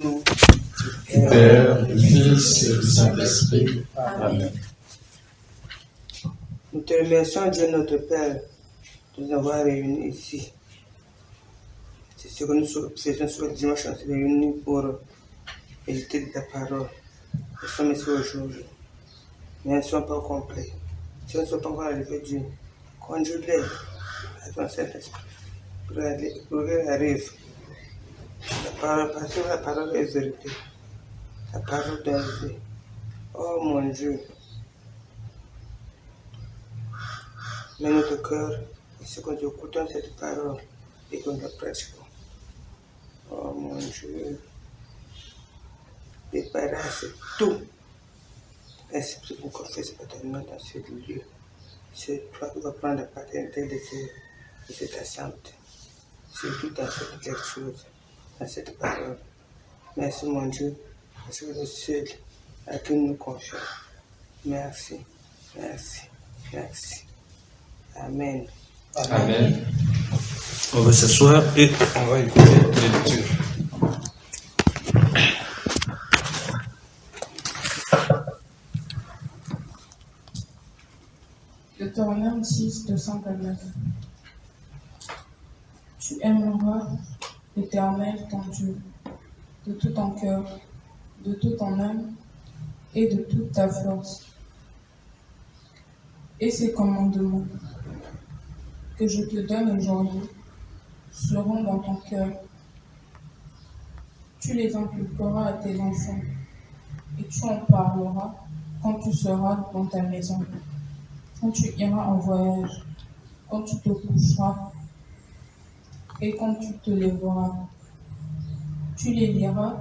Nous, Du Père, du Fils et du Saint-Esprit. Amen. nous te remercions, Dieu notre Père, de nous avoir réunis ici. C'est ce que nous faisons sur le dimanche, on s'est réunis pour méditer de ta parole. Nous sommes ici aujourd'hui, mais elles ne sont pas complètes. Si elles ne sont pas encore arrivées, Dieu, conduis-les à ton Saint-Esprit pour qu'elles arrivent. Parce que la parole est vérité, la parole est vérité. Oh mon Dieu, mets notre cœur et ce que nous écoutons cette parole et que nous la pratiquons. Oh mon Dieu, débarrasse tout esprit pour qu'on fasse paternellement dans ce lieu. C'est toi qui vas prendre la paternité de cette assemblée, surtout dans cette lecture, dans cette parole. Merci mon Dieu, parce que le seul à qui nous confions. Merci, merci, merci. Amen. Amen. On va s'asseoir et on va écouter les lectures. Deutéronome 6, 229. Tu aimeras l'Éternel ton Dieu de tout ton cœur, de toute ton âme et de toute ta force. Et ces commandements que je te donne aujourd'hui seront dans ton cœur. Tu les inculqueras à tes enfants et tu en parleras quand tu seras dans ta maison, quand tu iras en voyage, quand tu te coucheras et quand tu te lèveras. Tu les liras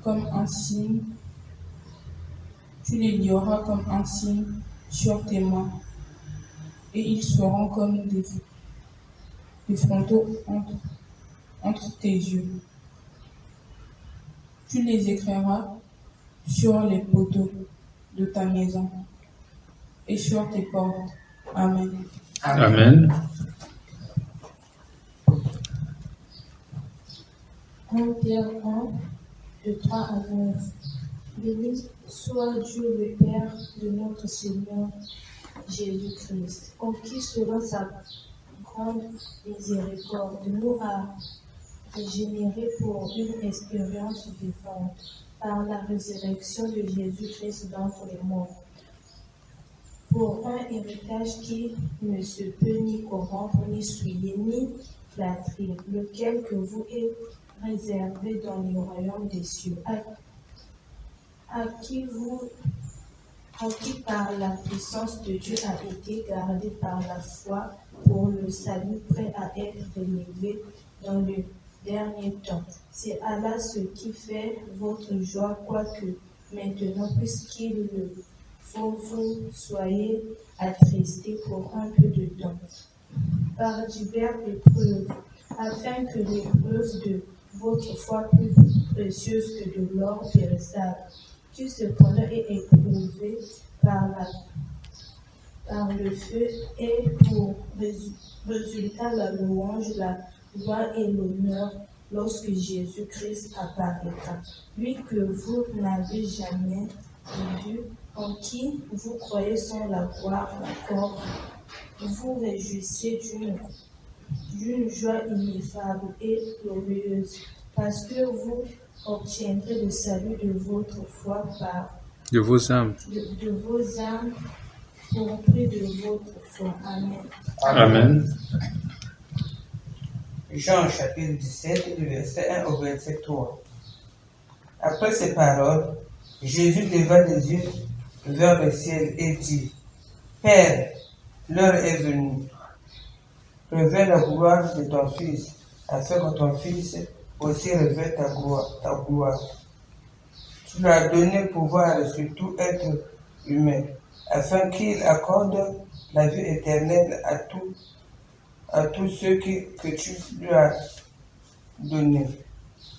comme un signe, tu les lieras comme un signe sur tes mains, et ils seront comme des frontaux entre tes yeux. Tu les écriras sur les poteaux de ta maison et sur tes portes. Amen. Amen. 1 Pierre 1, de 3 à 9. Béni soit Dieu le Père de notre Seigneur Jésus-Christ, en qui selon sa grande miséricorde nous a régénérés pour une expérience vivante par la résurrection de Jésus-Christ d'entre les morts, pour un héritage qui ne se peut ni corrompre, ni souiller, ni flatterie, lequel que vous est réservé dans le royaume des cieux, à qui par la puissance de Dieu a été gardé par la foi pour le salut prêt à être révélé dans le dernier temps. C'est Allah ce qui fait votre joie, quoique maintenant, puisqu'il le faut, vous soyez attristés pour un peu de temps, par diverses épreuves, afin que l'épreuve de votre foi plus précieuse que de l'or périssable, qui cependant est éprouvé par le feu, et pour résultat la louange, la gloire et l'honneur lorsque Jésus-Christ apparaîtra. Lui que vous n'avez jamais vu, en qui vous croyez sans la voir encore, vous réjouissez d'une joie ineffable et glorieuse, parce que vous obtiendrez le salut de votre foi par De vos âmes. de vos âmes pour prix de votre foi. Amen. Amen. Jean chapitre 17, du verset 1 au verset 3. Après ces paroles, Jésus leva les yeux vers le ciel et dit, Père, l'heure est venue. Révèle la gloire de ton Fils, afin que ton Fils aussi révèle ta gloire. Tu lui as donné pouvoir sur tout être humain, afin qu'il accorde la vie éternelle à tous ceux que tu lui as donnés.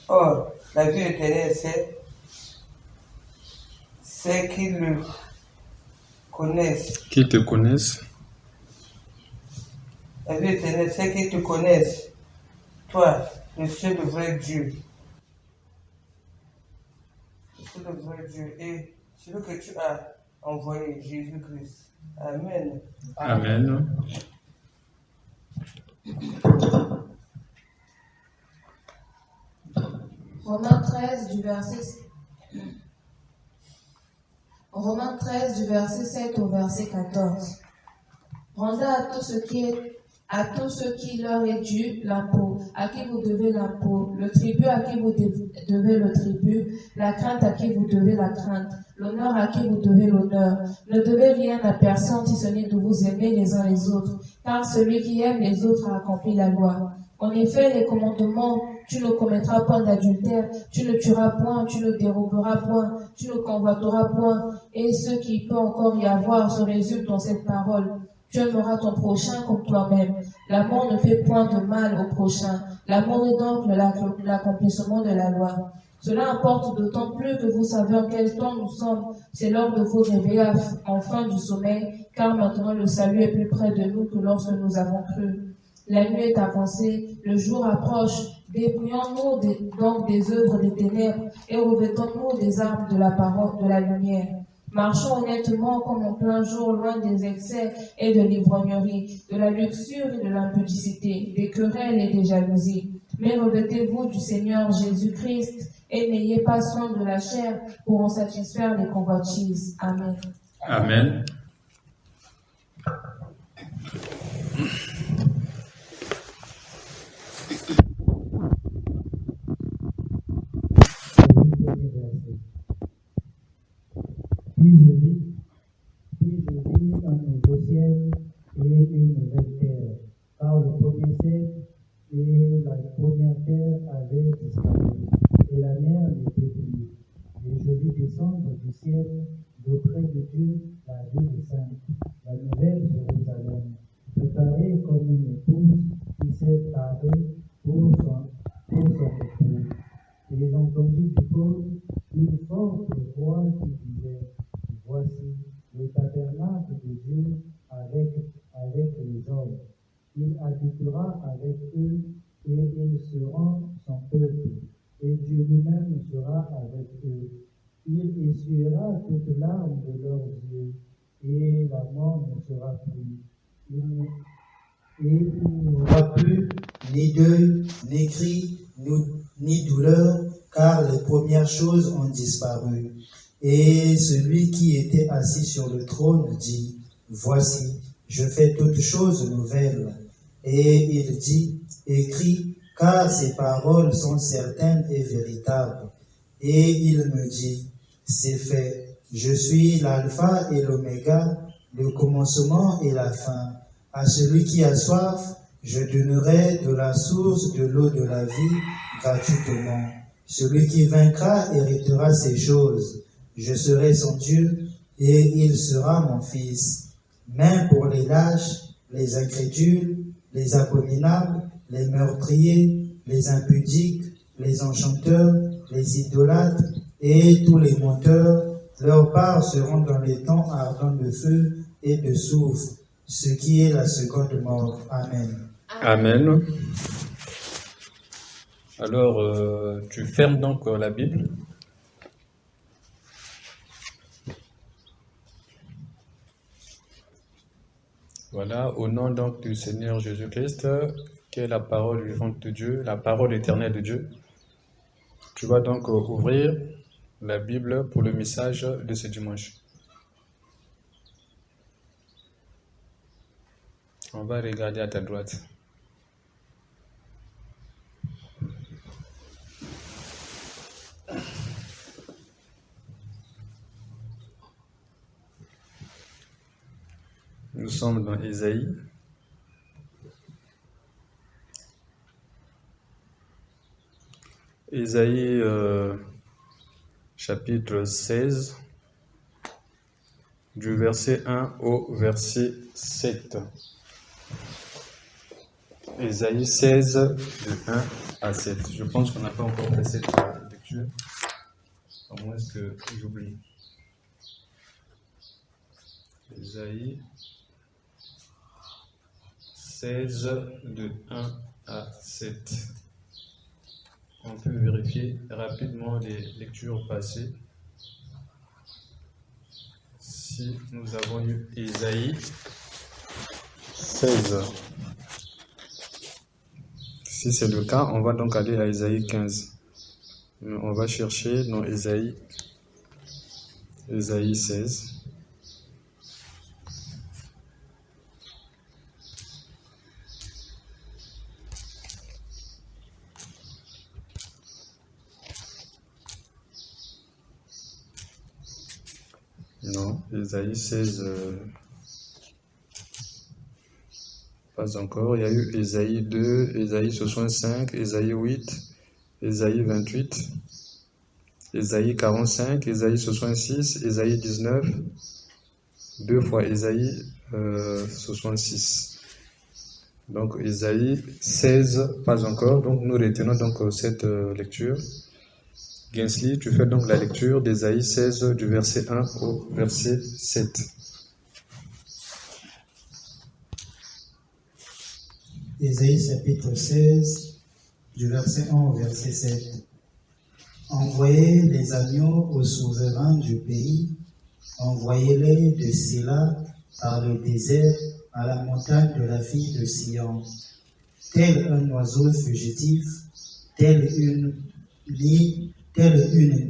Or, la vie éternelle, c'est qu'ils le connaissent. Qu'ils te connaissent. La vie éternelle, c'est qu'ils te connaissent, toi, le seul vrai Dieu, c'est le vrai Dieu et celui que tu as envoyé, Jésus-Christ. Amen. Amen. Romains 13 du verset 7 au verset 14. Rendez à tout ce qui leur est dû l'impôt, à qui vous devez l'impôt, le tribut à qui vous devez le tribut, la crainte à qui vous devez la crainte, l'honneur à qui vous devez l'honneur. Ne devez rien à personne si ce n'est de vous aimer les uns les autres, car celui qui aime les autres a accompli la loi. En effet, les commandements, tu ne commettras point d'adultère, tu ne tueras point, tu ne déroberas point, tu ne convoiteras point, et ce qui peut encore y avoir se résume dans cette parole. Tu aimeras ton prochain comme toi-même. L'amour ne fait point de mal au prochain. L'amour est donc l'accomplissement de la loi. Cela importe d'autant plus que vous savez en quel temps nous sommes. C'est l'heure de vous réveiller enfin du sommeil, car maintenant le salut est plus près de nous que lorsque nous avons cru. La nuit est avancée, le jour approche. Dépouillons-nous donc des œuvres des ténèbres et revêtons-nous des armes de la parole, de la lumière. Marchons honnêtement comme en plein jour, loin des excès et de l'ivrognerie, de la luxure et de l'impudicité, des querelles et des jalousies. Mais revêtez-vous du Seigneur Jésus-Christ et n'ayez pas soin de la chair pour en satisfaire les convoitises. Amen. Amen. Puis je vis un nouveau ciel et une nouvelle terre, car le premier ciel et la première terre avaient disparu, et la mer n'était plus. Et je vis descendre du ciel d'auprès de Dieu la ville sainte, la nouvelle Jérusalem, préparée comme une épouse qui s'est parée pour son époux. Et j'entendis du pôle une forte voix qui disait: Voici le tabernacle de Dieu avec les hommes. Il habitera avec eux et ils seront son peuple. Et Dieu lui-même sera avec eux. Il essuiera toute larme de leurs yeux et la mort ne sera plus. Il n'y aura plus ni deuil, ni cri, ni douleur, car les premières choses ont disparu. Et celui qui était assis sur le trône dit: Voici, je fais toutes choses nouvelles. Et il dit: Écris, car ces paroles sont certaines et véritables. Et il me dit: C'est fait, je suis l'alpha et l'oméga, le commencement et la fin. À celui qui a soif, je donnerai de la source de l'eau de la vie gratuitement. Celui qui vaincra héritera ces choses. Je serai son Dieu et il sera mon fils. Mais pour les lâches, les incrédules, les abominables, les meurtriers, les impudiques, les enchanteurs, les idolâtres et tous les menteurs, leur part seront dans les temps ardents de feu et de soufre, ce qui est la seconde mort. Amen. Amen. Alors, tu fermes donc la Bible. Voilà, au nom donc du Seigneur Jésus-Christ, qui est la parole vivante de Dieu, la parole éternelle de Dieu, tu vas donc ouvrir la Bible pour le message de ce dimanche. On va regarder à ta droite. Nous sommes dans Ésaïe. Ésaïe chapitre 16, du verset 1 au verset 7. Ésaïe 16, de 1 à 7. Je pense qu'on n'a pas encore fait cette lecture. À moins que j'oublie. Ésaïe 16, de 1 à 7. On peut vérifier rapidement les lectures passées. Ici, nous avons eu Isaïe 16. Si c'est le cas, on va donc aller à Isaïe 15. On va chercher dans Isaïe 16. Non, Isaïe 16, pas encore. Il y a eu Isaïe 2, Isaïe 65, Isaïe 8, Isaïe 28, Isaïe 45, Isaïe 66, Isaïe 19, deux fois Isaïe 66. Donc Isaïe 16, pas encore. Donc nous retenons donc cette lecture. Gensly, tu fais donc la lecture d'Ésaïe 16 du verset 1 au verset 7. Ésaïe chapitre 16, du verset 1 au verset 7. Envoyez les agneaux aux souverains du pays, envoyez-les de Séla par le désert à la montagne de la fille de Sion. Tel un oiseau fugitif, telle une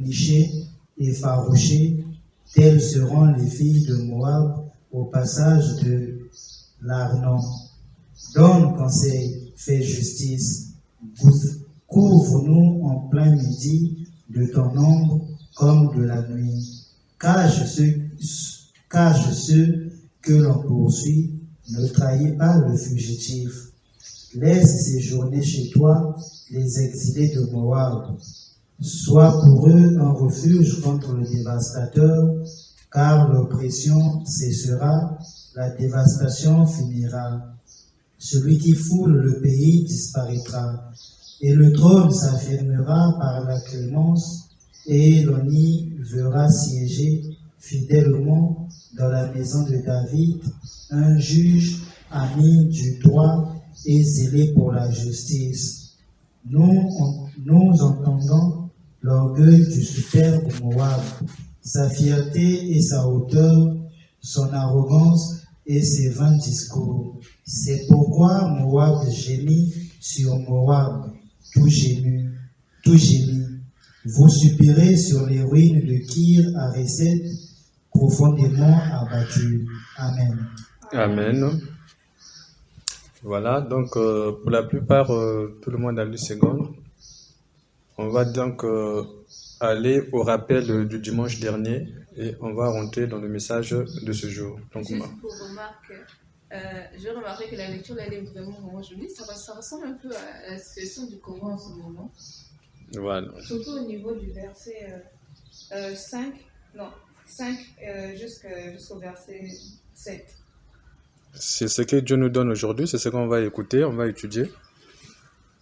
nichée effarouchée, telles seront les filles de Moab au passage de l'Arnon. Donne conseil, fais justice, couvre-nous en plein midi de ton ombre comme de la nuit. Cache ceux que l'on poursuit, ne trahis pas le fugitif. Laisse séjourner chez toi les exilés de Moab. Sois pour eux un refuge contre le dévastateur, car l'oppression cessera, la dévastation finira. Celui qui foule le pays disparaîtra, et le trône s'affirmera par la clémence, et l'on y verra siéger fidèlement dans la maison de David un juge ami du droit et zélé pour la justice. Nous entendons l'orgueil du superbe Moab, sa fierté et sa hauteur, son arrogance et ses vains discours. C'est pourquoi Moab gémit sur Moab, tout gémit. Vous soupirez sur les ruines de Kir Hareset, profondément abattues. Amen. Amen. Voilà, donc pour la plupart, tout le monde a lu seconde. On va donc aller au rappel du dimanche dernier et on va rentrer dans le message de ce jour. Donc, juste pour remarquer, j'ai remarqué que la lecture elle est vraiment jolie. Ça ressemble un peu à la situation du Coran en ce moment. Voilà. Surtout au niveau du verset 5 jusqu'au verset 7. C'est ce que Dieu nous donne aujourd'hui, c'est ce qu'on va écouter, on va étudier.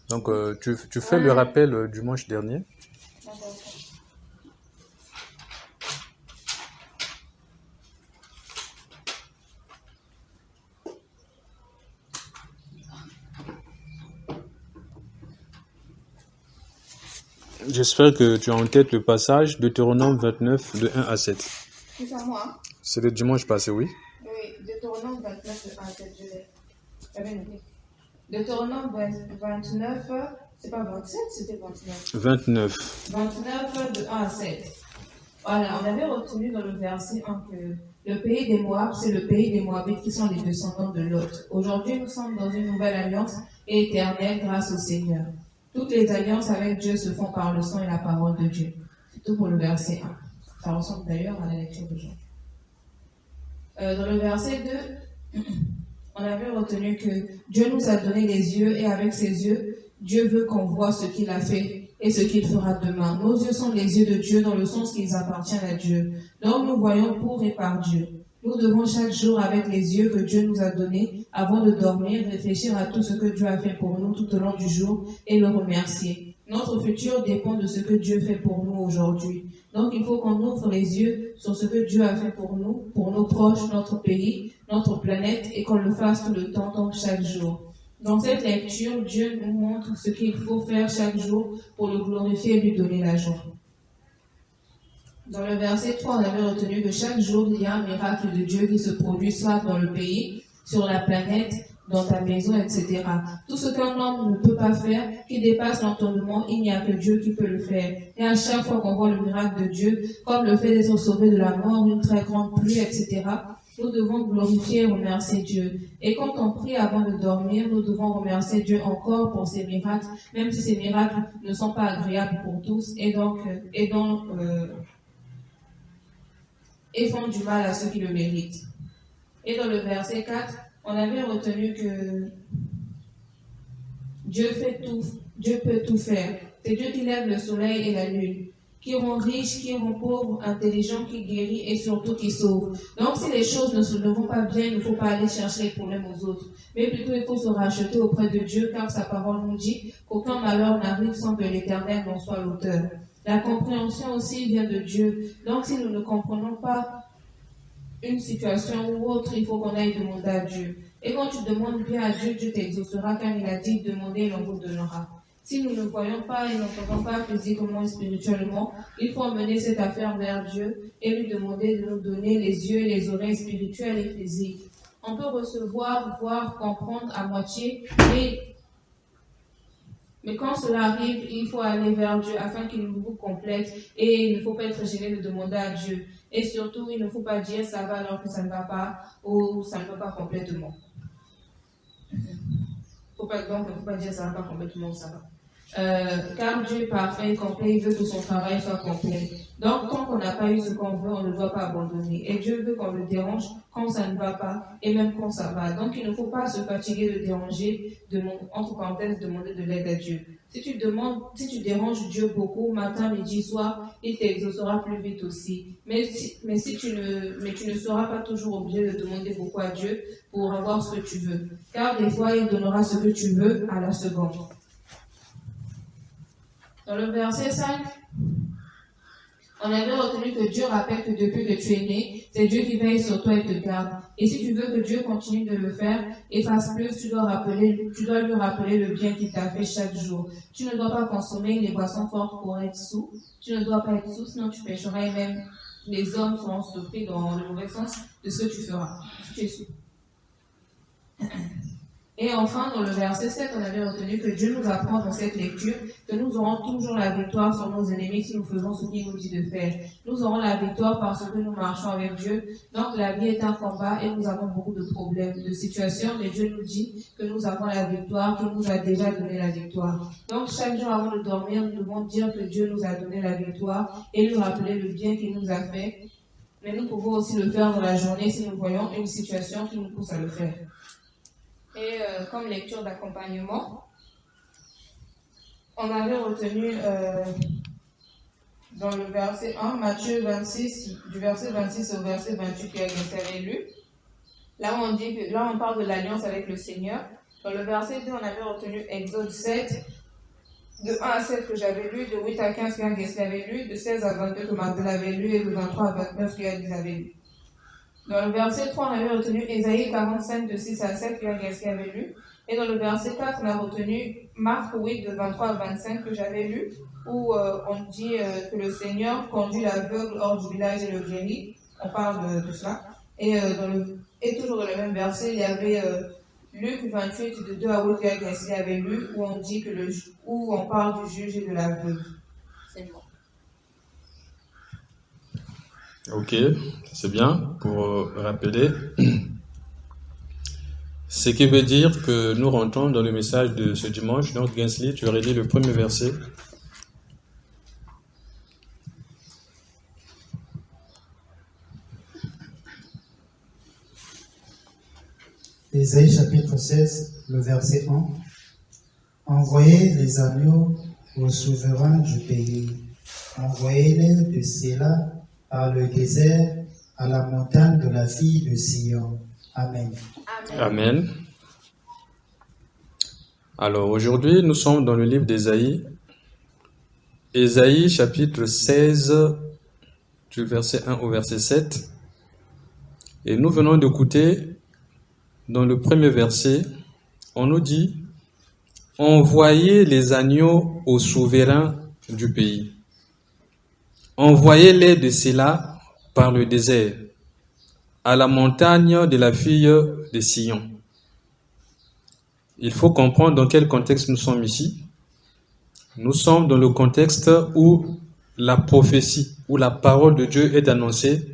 Donc, tu fais le rappel dimanche dernier. J'espère que tu as en tête le passage Deutéronome 29 de 1 à 7. C'est à moi. C'est le dimanche passé, oui. Oui, Deutéronome 29 de 1 à 7, j'avais noté. Deutéronome 29, c'est pas 27, c'était 29. 29. 29 de 1 à 7. Voilà, on avait retenu dans le verset 1 que le pays des Moab, c'est le pays des Moabites qui sont les descendants de Lot. Aujourd'hui, nous sommes dans une nouvelle alliance éternelle grâce au Seigneur. Toutes les alliances avec Dieu se font par le sang et la parole de Dieu. C'est tout pour le verset 1. Ça ressemble d'ailleurs à la lecture d'aujourd'hui. Dans le verset 2, on avait retenu que Dieu nous a donné les yeux et avec ses yeux, Dieu veut qu'on voit ce qu'il a fait et ce qu'il fera demain. Nos yeux sont les yeux de Dieu dans le sens qu'ils appartiennent à Dieu. Donc nous voyons pour et par Dieu. Nous devons chaque jour, avec les yeux que Dieu nous a donnés, avant de dormir, réfléchir à tout ce que Dieu a fait pour nous tout au long du jour et le remercier. Notre futur dépend de ce que Dieu fait pour nous aujourd'hui. Donc il faut qu'on ouvre les yeux sur ce que Dieu a fait pour nous, pour nos proches, notre pays, notre planète, et qu'on le fasse tout le temps, donc chaque jour. Dans cette lecture, Dieu nous montre ce qu'il faut faire chaque jour pour le glorifier et lui donner la joie. Dans le verset 3, on avait retenu que chaque jour, il y a un miracle de Dieu qui se produit, soit dans le pays, sur la planète, dans ta maison, etc. Tout ce qu'un homme ne peut pas faire, qui dépasse l'entendement, il n'y a que Dieu qui peut le faire. Et à chaque fois qu'on voit le miracle de Dieu, comme le fait d'être sauvé de la mort, une très grande pluie, etc., nous devons glorifier et remercier Dieu. Et quand on prie avant de dormir, nous devons remercier Dieu encore pour ces miracles, même si ces miracles ne sont pas agréables pour tous, et font du mal à ceux qui le méritent. Et dans le verset 4, on avait retenu que Dieu peut tout faire. C'est Dieu qui lève le soleil et la lune, qui rend riche, qui rend pauvre, intelligent, qui guérit et surtout qui sauve. Donc si les choses ne vont pas bien, il ne faut pas aller chercher les problèmes aux autres. Mais plutôt il faut se racheter auprès de Dieu, car sa parole nous dit qu'aucun malheur n'arrive sans que l'Éternel en soit l'auteur. La compréhension aussi vient de Dieu. Donc si nous ne comprenons pas une situation ou autre, il faut qu'on aille demander à Dieu. Et quand tu demandes bien à Dieu, Dieu t'exaucera, car il a dit, demandez et l'on vous donnera. Si nous ne voyons pas et n'entendons pas physiquement et spirituellement, il faut emmener cette affaire vers Dieu et lui demander de nous donner les yeux et les oreilles spirituelles et physiques. On peut recevoir, voir, comprendre à moitié, mais quand cela arrive, il faut aller vers Dieu afin qu'il nous complète et il ne faut pas être gêné de demander à Dieu. Et surtout, il ne faut pas dire ça va alors que ça ne va pas ou ça ne va pas complètement. Il ne faut pas dire ça ne va pas complètement ou ça va. Car Dieu est parfait et complet, il veut que son travail soit complet. Donc, tant qu'on n'a pas eu ce qu'on veut, on ne doit pas abandonner. Et Dieu veut qu'on le dérange quand ça ne va pas et même quand ça va. Donc, il ne faut pas se fatiguer de déranger, entre parenthèses, demander de l'aide à Dieu. Si tu déranges Dieu beaucoup, matin, midi, soir, il t'exaucera plus vite aussi. Mais tu ne seras pas toujours obligé de demander beaucoup à Dieu pour avoir ce que tu veux. Car des fois, il donnera ce que tu veux à la seconde. Dans le verset 5, on avait retenu que Dieu rappelle que depuis que tu es né, c'est Dieu qui veille sur toi et te garde. Et si tu veux que Dieu continue de le faire et fasse plus, tu dois lui rappeler le bien qu'il t'a fait chaque jour. Tu ne dois pas consommer les boissons fortes pour être sous. Tu ne dois pas être sous, sinon tu pécheras et même les hommes seront surpris dans le mauvais sens de ce que tu feras. Tu es sous. Et enfin, dans le verset 7, on avait retenu que Dieu nous apprend dans cette lecture que nous aurons toujours la victoire sur nos ennemis si nous faisons ce qu'il nous dit de faire. Nous aurons la victoire parce que nous marchons avec Dieu. Donc la vie est un combat et nous avons beaucoup de problèmes, de situations, mais Dieu nous dit que nous avons la victoire, qu'il nous a déjà donné la victoire. Donc chaque jour avant de dormir, nous devons dire que Dieu nous a donné la victoire et lui rappeler le bien qu'il nous a fait. Mais nous pouvons aussi le faire dans la journée si nous voyons une situation qui nous pousse à le faire. Et comme lecture d'accompagnement, on avait retenu dans le verset 1, Matthieu 26, du verset 26 au verset 28 que Agathe avait lu. Là, on parle de l'alliance avec le Seigneur. Dans le verset 2, on avait retenu Exode 7, de 1 à 7 que j'avais lu, de 8 à 15 que Agathe avait lu, de 16 à 22 que Magdalene avait lu et de 23 à 29 que Agathe avait lu. Dans le verset 3, on avait retenu Ésaïe 45, de 6 à 7, que Agathe avait lu. Et dans le verset 4, on a retenu Marc 8, de 23 à 25, que j'avais lu, où on dit que le Seigneur conduit l'aveugle hors du village et le guérit. On parle de cela. Et toujours dans le même verset, il y avait Luc 28, de 2 à 8, que Agathe avait lu, où on parle du juge et de l'aveugle. C'est bon. Ok, c'est bien pour rappeler. Ce qui veut dire que nous rentrons dans le message de ce dimanche. Donc, Gensley, tu aurais dit le premier verset. Ésaïe chapitre 16, le verset 1. Envoyez les agneaux aux souverains du pays. Envoyez-les de Séla par le désert à la montagne de la fille de Sion. Amen. Amen. Alors aujourd'hui, nous sommes dans le livre d'Ésaïe. Ésaïe chapitre 16, du verset 1 au verset 7. Et nous venons d'écouter, dans le premier verset, on nous dit « Envoyez les agneaux aux souverains du pays ». envoyez-les de Séla par le désert, à la montagne de la fille de Sion. Il faut comprendre dans quel contexte nous sommes ici. Nous sommes dans le contexte où la prophétie, où la parole de Dieu est annoncée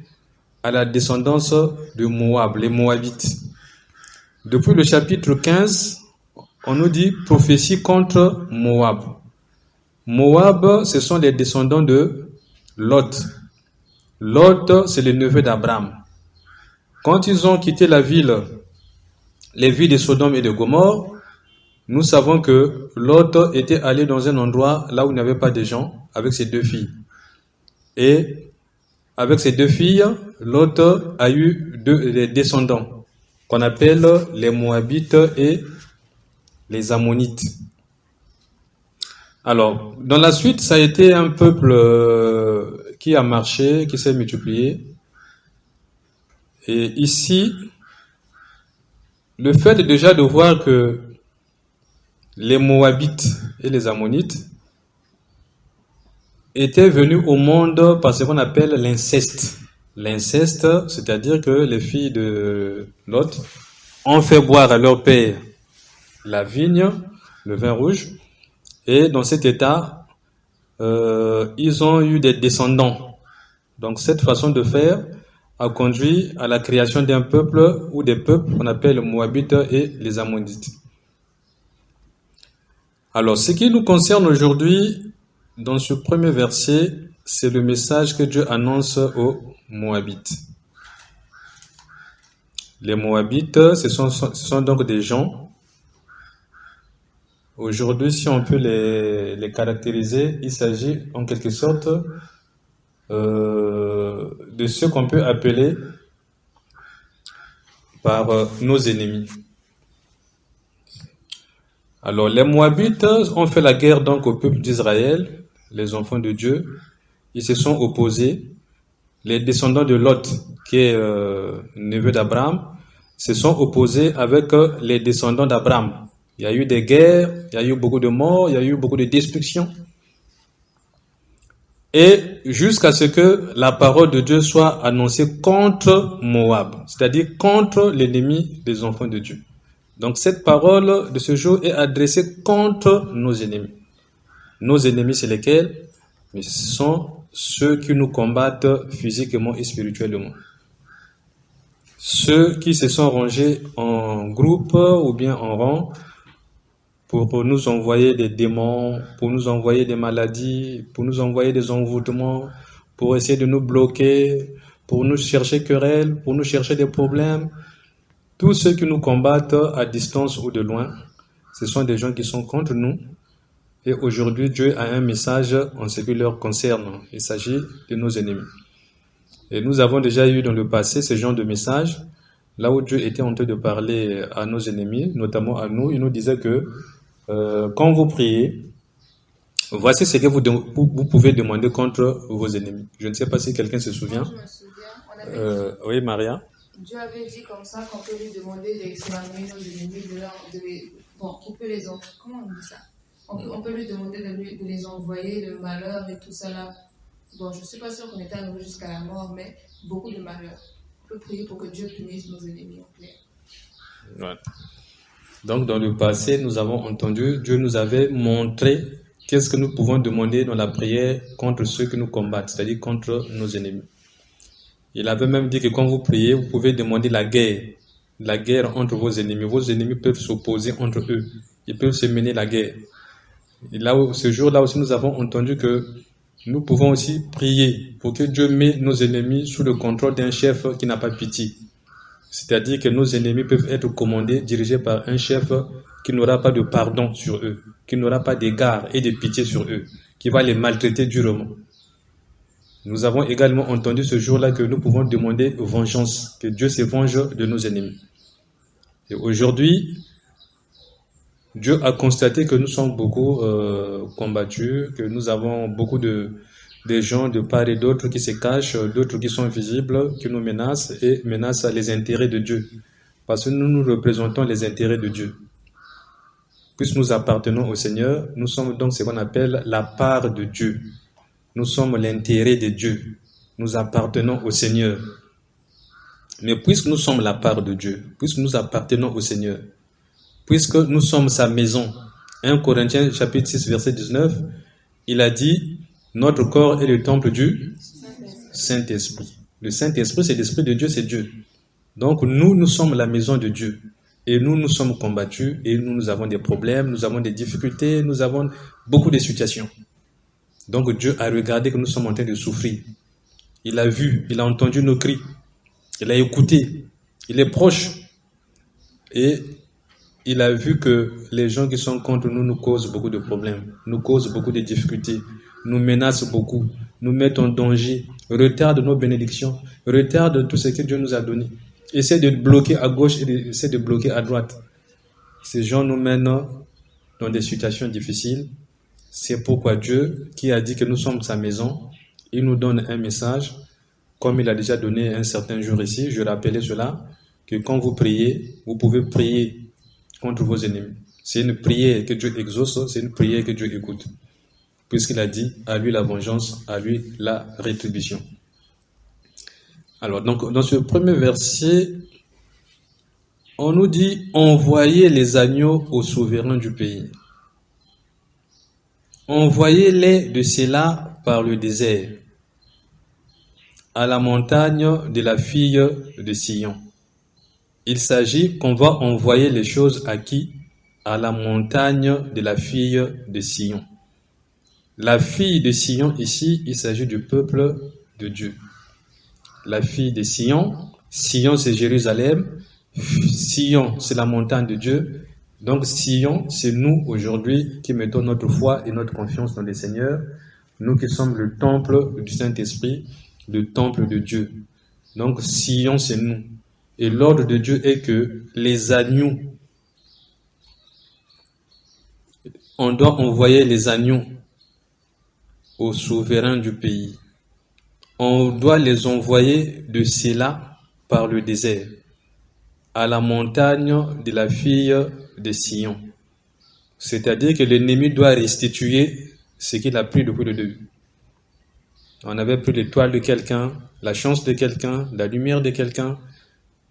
à la descendance de Moab, les Moabites. Depuis le chapitre 15, on nous dit prophétie contre Moab. Moab, ce sont les descendants de Lot. Lot, c'est le neveu d'Abraham. Quand ils ont quitté les villes de Sodome et de Gomorrhe, nous savons que Lot était allé dans un endroit là où il n'y avait pas de gens avec ses 2 filles. Et avec ses 2 filles, Lot a eu des descendants qu'on appelle les Moabites et les Ammonites. Alors, dans la suite, ça a été un peuple qui a marché, qui s'est multiplié. Et ici, le fait déjà de voir que les Moabites et les Ammonites étaient venus au monde par ce qu'on appelle l'inceste. L'inceste, c'est-à-dire que les filles de Lot ont fait boire à leur père la vigne, le vin rouge, et dans cet état, ils ont eu des descendants. Donc cette façon de faire a conduit à la création d'un peuple ou des peuples qu'on appelle les Moabites et les Ammonites. Alors, ce qui nous concerne aujourd'hui, dans ce premier verset, c'est le message que Dieu annonce aux Moabites. Les Moabites, ce sont donc des gens. Aujourd'hui, si on peut les caractériser, il s'agit en quelque sorte de ce qu'on peut appeler par nos ennemis. Alors, les Moabites ont fait la guerre donc au peuple d'Israël, les enfants de Dieu. Ils se sont opposés. Les descendants de Lot, qui est neveu d'Abraham, se sont opposés avec les descendants d'Abraham. Il y a eu des guerres, il y a eu beaucoup de morts, il y a eu beaucoup de destruction. Et jusqu'à ce que la parole de Dieu soit annoncée contre Moab, c'est-à-dire contre l'ennemi des enfants de Dieu. Donc cette parole de ce jour est adressée contre nos ennemis. Nos ennemis, c'est lesquels? Mais ce sont ceux qui nous combattent physiquement et spirituellement. Ceux qui se sont rangés en groupe ou bien en rang pour nous envoyer des démons, pour nous envoyer des maladies, pour nous envoyer des envoûtements, pour essayer de nous bloquer, pour nous chercher querelle, pour nous chercher des problèmes. Tous ceux qui nous combattent à distance ou de loin, ce sont des gens qui sont contre nous. Et aujourd'hui, Dieu a un message en ce qui leur concerne. Il s'agit de nos ennemis. Et nous avons déjà eu dans le passé ce genre de message, là où Dieu était en train de parler à nos ennemis, notamment à nous. Il nous disait que quand vous priez, voici ce que vous pouvez demander contre vos ennemis. Je ne sais pas si quelqu'un se souvient. Je me souviens. Oui, Maria. Dieu avait dit comme ça qu'on peut lui demander d'examiner nos ennemis, qu'il peut les comment on dit ça? On peut lui demander de les envoyer le malheur et tout ça là. Bon, je ne suis pas sûre qu'on était arrivé jusqu'à la mort, mais beaucoup de malheur. On peut prier pour que Dieu punisse nos ennemis en clair. Ouais. Donc dans le passé, nous avons entendu, Dieu nous avait montré qu'est-ce que nous pouvons demander dans la prière contre ceux qui nous combattent, c'est-à-dire contre nos ennemis. Il avait même dit que quand vous priez, vous pouvez demander la guerre entre vos ennemis. Vos ennemis peuvent s'opposer entre eux. Ils peuvent se mener la guerre. Et là, ce jour-là aussi, nous avons entendu que nous pouvons aussi prier pour que Dieu mette nos ennemis sous le contrôle d'un chef qui n'a pas pitié. C'est-à-dire que nos ennemis peuvent être commandés, dirigés par un chef qui n'aura pas de pardon sur eux, qui n'aura pas d'égard et de pitié sur eux, qui va les maltraiter durement. Nous avons également entendu ce jour-là que nous pouvons demander vengeance, que Dieu se venge de nos ennemis. Et aujourd'hui, Dieu a constaté que nous sommes beaucoup combattus, que nous avons beaucoup de gens de part et d'autre qui se cachent, d'autres qui sont visibles, qui nous menacent et menacent les intérêts de Dieu. Parce que nous représentons les intérêts de Dieu. Puisque nous appartenons au Seigneur, nous sommes donc ce qu'on appelle la part de Dieu. nous sommes l'intérêt de Dieu. Nous appartenons au Seigneur. Mais puisque nous sommes la part de Dieu, puisque nous appartenons au Seigneur, puisque nous sommes sa maison, 1 Corinthiens chapitre 6 verset 19, il a dit, notre corps est le temple du Saint-Esprit. Le Saint-Esprit, c'est l'Esprit de Dieu, c'est Dieu. Donc nous sommes la maison de Dieu. Et nous sommes combattus, et nous avons des problèmes, nous avons des difficultés, nous avons beaucoup de situations. Donc Dieu a regardé que nous sommes en train de souffrir. Il a vu, il a entendu nos cris, il a écouté, il est proche. Et il a vu que les gens qui sont contre nous nous causent beaucoup de problèmes, nous causent beaucoup de difficultés, nous menacent beaucoup, nous mettent en danger, retardent nos bénédictions, retardent tout ce que Dieu nous a donné. Essaie de bloquer à gauche et essaie de bloquer à droite. Ces gens nous mènent dans des situations difficiles. C'est pourquoi Dieu, qui a dit que nous sommes sa maison, il nous donne un message, comme il a déjà donné un certain jour ici. Je rappelais cela, que quand vous priez, vous pouvez prier contre vos ennemis. C'est une prière que Dieu exauce, c'est une prière que Dieu écoute. Puisqu'il a dit, à lui la vengeance, à lui la rétribution. Alors, donc, dans ce premier verset, on nous dit, envoyez les agneaux aux souverains du pays. Envoyez-les de cela par le désert, à la montagne de la fille de Sion. Il s'agit qu'on va envoyer les choses à qui? À la montagne de la fille de Sion. La fille de Sion, ici, il s'agit du peuple de Dieu. La fille de Sion, Sion c'est Jérusalem, Sion c'est la montagne de Dieu. Donc Sion, c'est nous aujourd'hui qui mettons notre foi et notre confiance dans le Seigneur, nous qui sommes le temple du Saint-Esprit, le temple de Dieu. Donc Sion c'est nous. Et l'ordre de Dieu est que les agneaux, on doit envoyer les agneaux aux souverains du pays. On doit les envoyer de cela par le désert, à la montagne de la fille de Sion. C'est-à-dire que l'ennemi doit restituer ce qu'il a pris depuis le début. On avait pris l'étoile de quelqu'un, la chance de quelqu'un, la lumière de quelqu'un,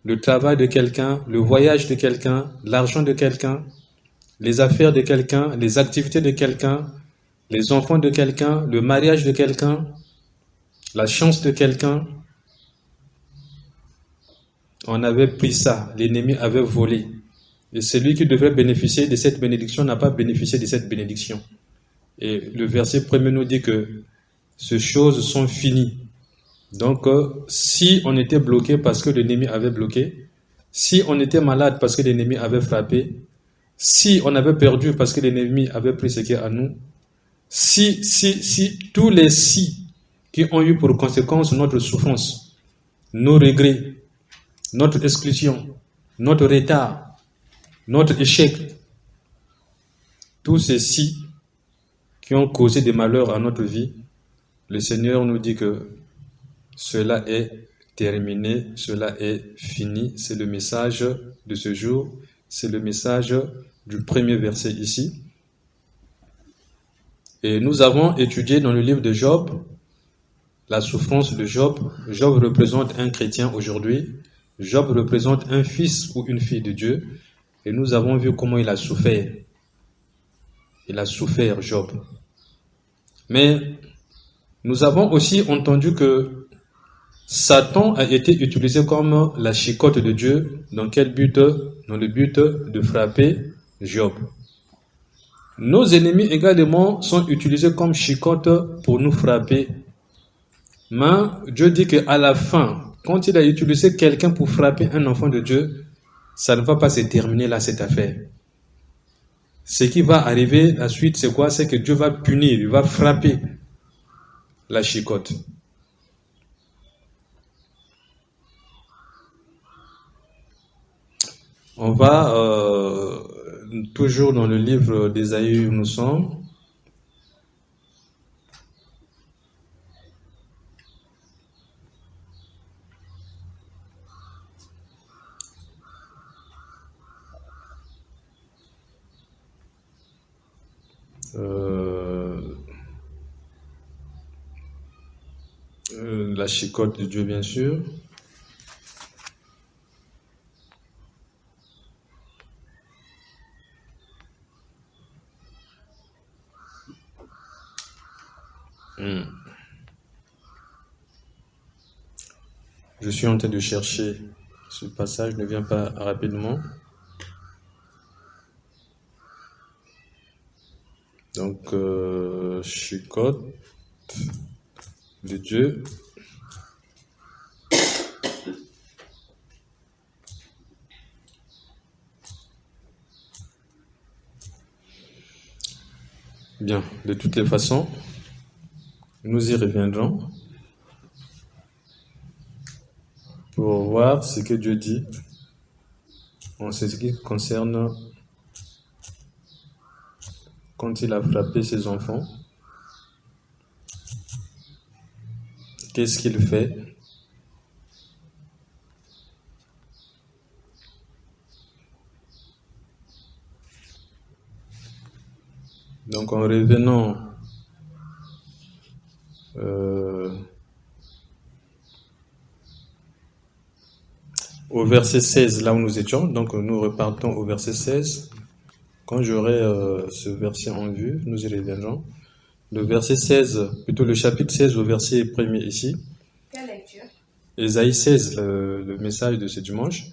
le travail de quelqu'un, le voyage de quelqu'un, l'argent de quelqu'un, les affaires de quelqu'un, les activités de quelqu'un, les enfants de quelqu'un, le mariage de quelqu'un, la chance de quelqu'un. On avait pris ça, l'ennemi avait volé. Et celui qui devrait bénéficier de cette bénédiction n'a pas bénéficié de cette bénédiction. Et le verset premier nous dit que ces choses sont finies. Donc, si on était bloqué parce que l'ennemi avait bloqué, si on était malade parce que l'ennemi avait frappé, si on avait perdu parce que l'ennemi avait pris ce qui est à nous, si, tous les si qui ont eu pour conséquence notre souffrance, nos regrets, notre exclusion, notre retard, notre échec, tous ces si qui ont causé des malheurs à notre vie, le Seigneur nous dit que cela est terminé, cela est fini. C'est le message de ce jour, c'est le message du premier verset ici. Et nous avons étudié dans le livre de Job la souffrance de Job. Job représente un chrétien aujourd'hui. Job représente un fils ou une fille de Dieu. Et nous avons vu comment il a souffert. Il a souffert, Job. Mais nous avons aussi entendu que Satan a été utilisé comme la chicotte de Dieu. Dans quel but? Dans le but de frapper Job. Nos ennemis également sont utilisés comme chicotte pour nous frapper. Mais Dieu dit qu'à la fin, quand il a utilisé quelqu'un pour frapper un enfant de Dieu, ça ne va pas se terminer là, cette affaire. Ce qui va arriver, la suite, c'est quoi? C'est que Dieu va punir, il va frapper la chicotte. On va toujours dans le livre d'Ésaïe où nous sommes. La chicote de Dieu, bien sûr. Je suis en train de chercher ce passage, ne vient pas rapidement. Donc, chicote de Dieu. Bien, de toutes les façons, nous y reviendrons pour voir ce que Dieu dit en ce qui concerne quand il a frappé ses enfants. Qu'est-ce qu'il fait? Donc en revenant au verset 16, là où nous étions, donc nous repartons au verset 16. Quand j'aurai ce verset en vue, nous y reviendrons. Le verset 16, plutôt le chapitre 16 au verset 1er ici. Quelle lecture? Ésaïe 16, le message de ce dimanche.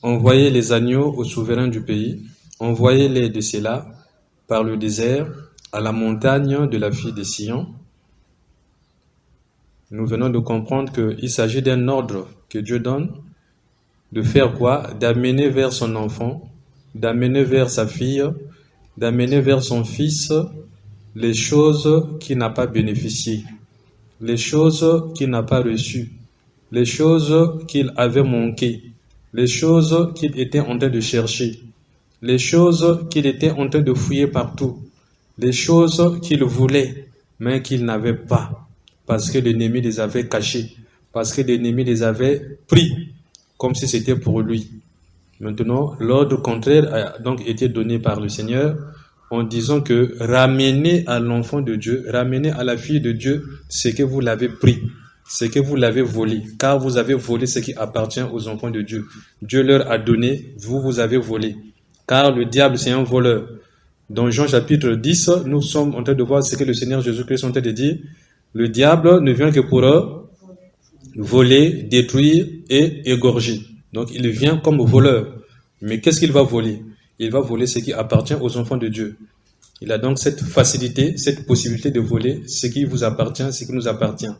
Envoyez les agneaux au souverain du pays, envoyez-les de Séla par le désert à la montagne de la fille de Sion. Nous venons de comprendre qu'il s'agit d'un ordre que Dieu donne, de faire quoi? D'amener vers son enfant, d'amener vers sa fille, d'amener vers son fils les choses qu'il n'a pas bénéficiées, les choses qu'il n'a pas reçues, les choses qu'il avait manquées, les choses qu'il était en train de chercher, les choses qu'il était en train de fouiller partout, les choses qu'il voulait, mais qu'il n'avait pas, parce que l'ennemi les avait cachées, parce que l'ennemi les avait pris, comme si c'était pour lui. Maintenant, l'ordre contraire a donc été donné par le Seigneur en disant que ramenez à l'enfant de Dieu, ramenez à la fille de Dieu ce que vous l'avez pris, ce que vous l'avez volé, car vous avez volé ce qui appartient aux enfants de Dieu. Dieu leur a donné, vous avez volé, car le diable c'est un voleur. Dans Jean chapitre 10, nous sommes en train de voir ce que le Seigneur Jésus-Christ est en train de dire. Le diable ne vient que pour voler, détruire et égorger. Donc il vient comme voleur. Mais qu'est-ce qu'il va voler? Il va voler ce qui appartient aux enfants de Dieu. Il a donc cette facilité, cette possibilité de voler ce qui vous appartient, ce qui nous appartient.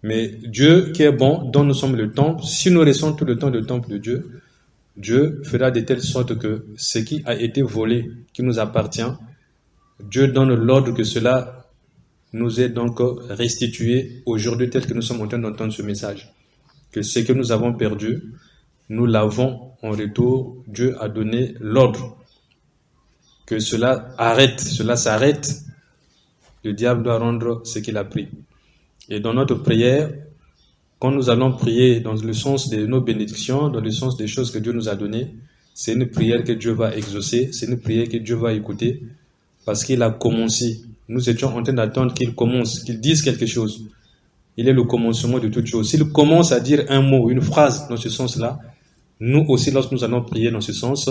Mais Dieu qui est bon, dont nous sommes le temple, si nous restons tout le temps le temple de Dieu, Dieu fera de telle sorte que ce qui a été volé, qui nous appartient, Dieu donne l'ordre que cela nous est donc restitué aujourd'hui tel que nous sommes en train d'entendre ce message. Que ce que nous avons perdu, nous l'avons en retour. Dieu a donné l'ordre que cela arrête, cela s'arrête. Le diable doit rendre ce qu'il a pris. Et dans notre prière, quand nous allons prier dans le sens de nos bénédictions, dans le sens des choses que Dieu nous a données, c'est une prière que Dieu va exaucer, c'est une prière que Dieu va écouter, parce qu'il a commencé. Nous étions en train d'attendre qu'il commence, qu'il dise quelque chose. Il est le commencement de toute chose. S'il commence à dire un mot, une phrase dans ce sens-là, nous aussi, lorsque nous allons prier dans ce sens,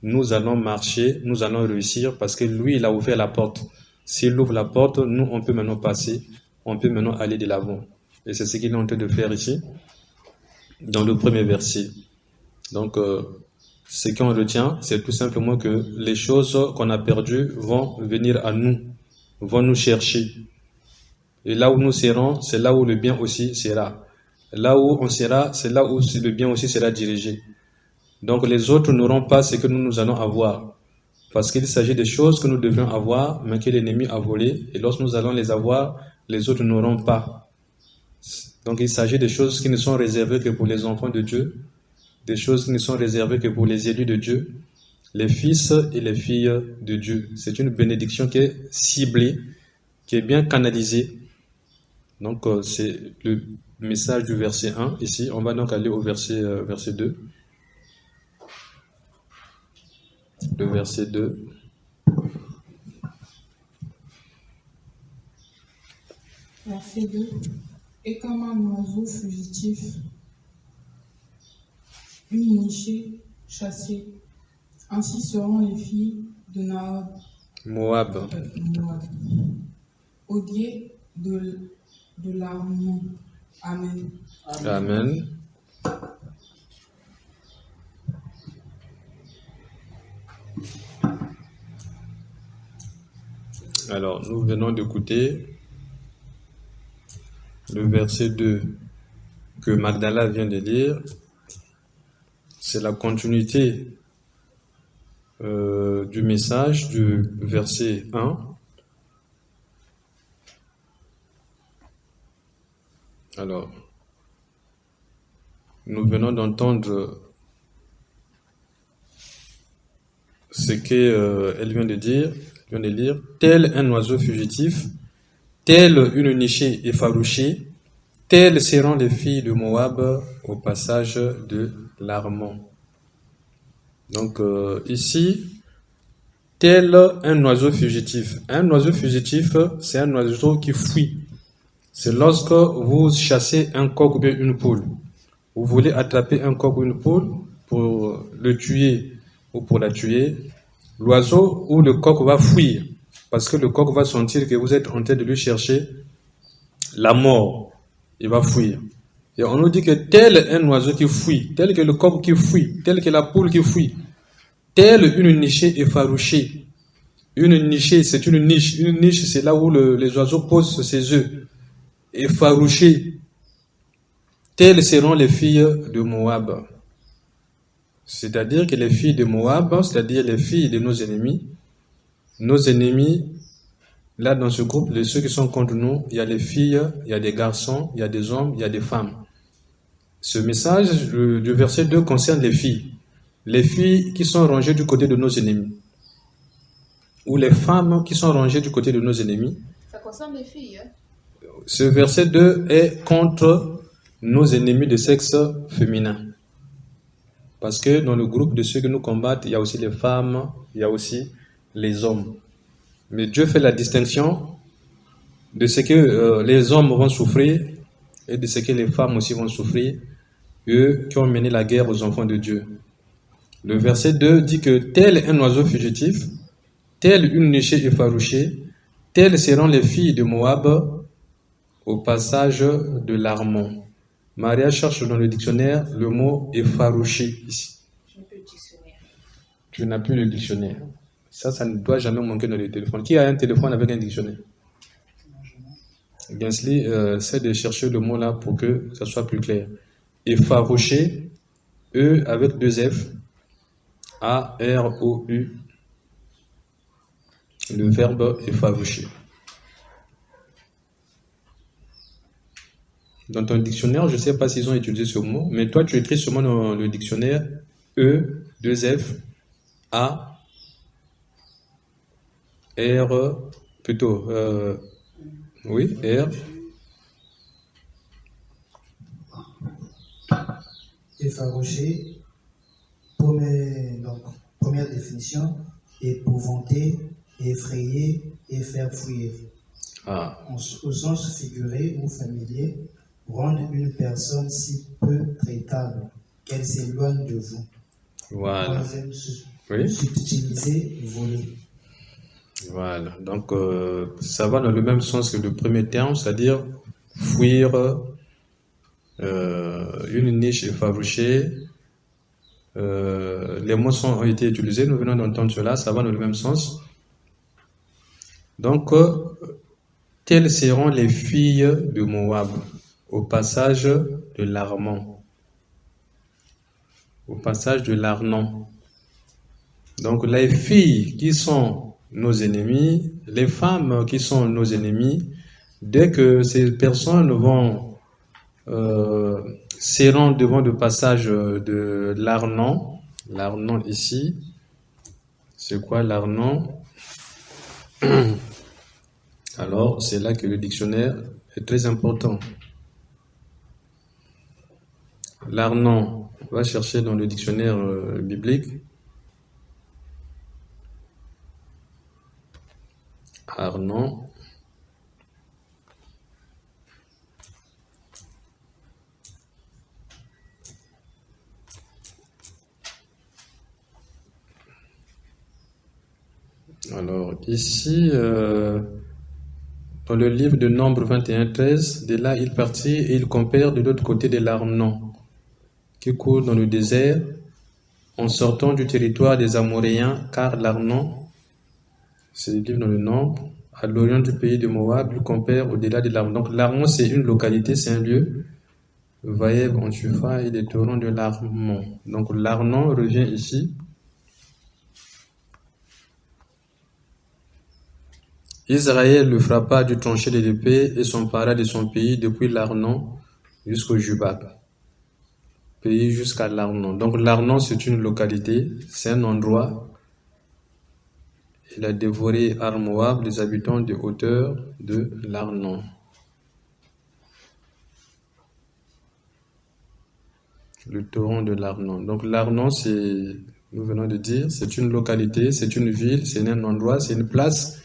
nous allons marcher, nous allons réussir, parce que lui, il a ouvert la porte. S'il ouvre la porte, nous, on peut maintenant passer, on peut maintenant aller de l'avant. Et c'est ce qu'il est en train de faire ici, dans le premier verset. Donc, ce qu'on retient, c'est tout simplement que les choses qu'on a perdues vont venir à nous, vont nous chercher. Et là où nous serons, c'est là où le bien aussi sera. Là où on sera, c'est là où le bien aussi sera dirigé. Donc les autres n'auront pas ce que nous allons avoir. Parce qu'il s'agit des choses que nous devrions avoir, mais que l'ennemi a volées. Et lorsque nous allons les avoir, les autres n'auront pas. Donc il s'agit des choses qui ne sont réservées que pour les enfants de Dieu, des choses qui ne sont réservées que pour les élus de Dieu, les fils et les filles de Dieu. C'est une bénédiction qui est ciblée, qui est bien canalisée. Donc c'est le message du verset 1 ici. On va donc aller au verset 2. Le verset 2. Verset 2. Et comme un oiseau fugitif, une nichée chassée, ainsi seront les filles de Moab. Moab. Odiées de l'Arnon. Amen. Amen. Alors, nous venons d'écouter le verset 2 que Magdala vient de lire. C'est la continuité du message du verset 1. Alors, nous venons d'entendre ce qu'elle vient de dire, elle vient de lire. Tel un oiseau fugitif, telle une nichée effarouchée, telles seront les filles de Moab au passage de l'Arnon. Donc ici, tel un oiseau fugitif. Un oiseau fugitif, c'est un oiseau qui fuit. C'est lorsque vous chassez un coq ou bien une poule. Vous voulez attraper un coq ou une poule pour le tuer ou pour la tuer. L'oiseau ou le coq va fuir parce que le coq va sentir que vous êtes en train de lui chercher la mort. Il va fuir. Et on nous dit que tel un oiseau qui fuit, tel que le coq qui fuit, tel que la poule qui fuit, tel une nichée effarouchée. Une nichée, c'est une niche. Une niche, c'est là où les oiseaux posent ses œufs. Effarouchés. Telles seront les filles de Moab. C'est-à-dire que les filles de Moab, c'est-à-dire les filles de nos ennemis, là dans ce groupe, ceux qui sont contre nous, il y a les filles, il y a des garçons, il y a des hommes, il y a des femmes. Ce message du verset 2 concerne les filles qui sont rangées du côté de nos ennemis, ou les femmes qui sont rangées du côté de nos ennemis. Ça concerne les filles, hein? Ce verset 2 est contre nos ennemis de sexe féminin. Parce que dans le groupe de ceux qui nous combattent, il y a aussi les femmes, il y a aussi les hommes. Mais Dieu fait la distinction de ce que les hommes vont souffrir et de ce que les femmes aussi vont souffrir, eux qui ont mené la guerre aux enfants de Dieu. Le verset 2 dit que tel un oiseau fugitif, telle une nichée effarouchée, telles seront les filles de Moab au passage de l'Arnon. Maria cherche dans le dictionnaire le mot effarouché ici. Tu n'as plus le dictionnaire. Ça ne doit jamais manquer dans le téléphone. Qui a un téléphone avec un dictionnaire? Gensley essaie de chercher le mot là pour que ça soit plus clair. Effarouché, E avec 2 F, A-R-O-U, le verbe effarouché. Dans ton dictionnaire, je ne sais pas s'ils ont utilisé ce mot, mais toi, tu écris ce mot dans le dictionnaire E, 2 F, A, R, plutôt, oui, R. Effarouché, première définition, épouvanter, effrayer et faire fuir. Au sens figuré ou familier, rendre une personne si peu traitable qu'elle s'éloigne de vous. Voilà. Oui. Subtiliser, voler. Voilà. Donc, ça va dans le même sens que le premier terme, c'est-à-dire fuir, une niche effarouchée. Les mots ont été utilisés, nous venons d'entendre cela, ça va dans le même sens. Donc, telles seront les filles de Moab au passage de l'Arnon. Au passage de l'Arnon. Donc, les filles qui sont nos ennemis, les femmes qui sont nos ennemis, dès que ces personnes seront devant le passage de l'Arnon, l'Arnon ici, c'est quoi l'Arnon? Alors, c'est là que le dictionnaire est très important. L'Arnon, on va chercher dans le dictionnaire biblique. Arnon. Alors, ici, dans le livre de Nombre 21-13, de là, il partit et il compare de l'autre côté de l'Arnon, qui court dans le désert, en sortant du territoire des Amoréens, car l'Arnon, c'est le livre dans le Nombre, à l'orient du pays de Moab, il compare au-delà de l'Arnon. Donc, l'Arnon, c'est une localité, c'est un lieu. Vaïeb en Tufa et les torrents de l'Arnon. Donc, l'Arnon revient ici. Israël le frappa du tranché de l'épée et s'empara de son pays depuis l'Arnon jusqu'au Jubab. Pays jusqu'à l'Arnon. Donc l'Arnon, c'est une localité, c'est un endroit. Il a dévoré Ar-Moab, les habitants de hauteur de l'Arnon. Le torrent de l'Arnon. Donc l'Arnon, c'est, nous venons de dire, c'est une localité, c'est une ville, c'est un endroit, c'est une place.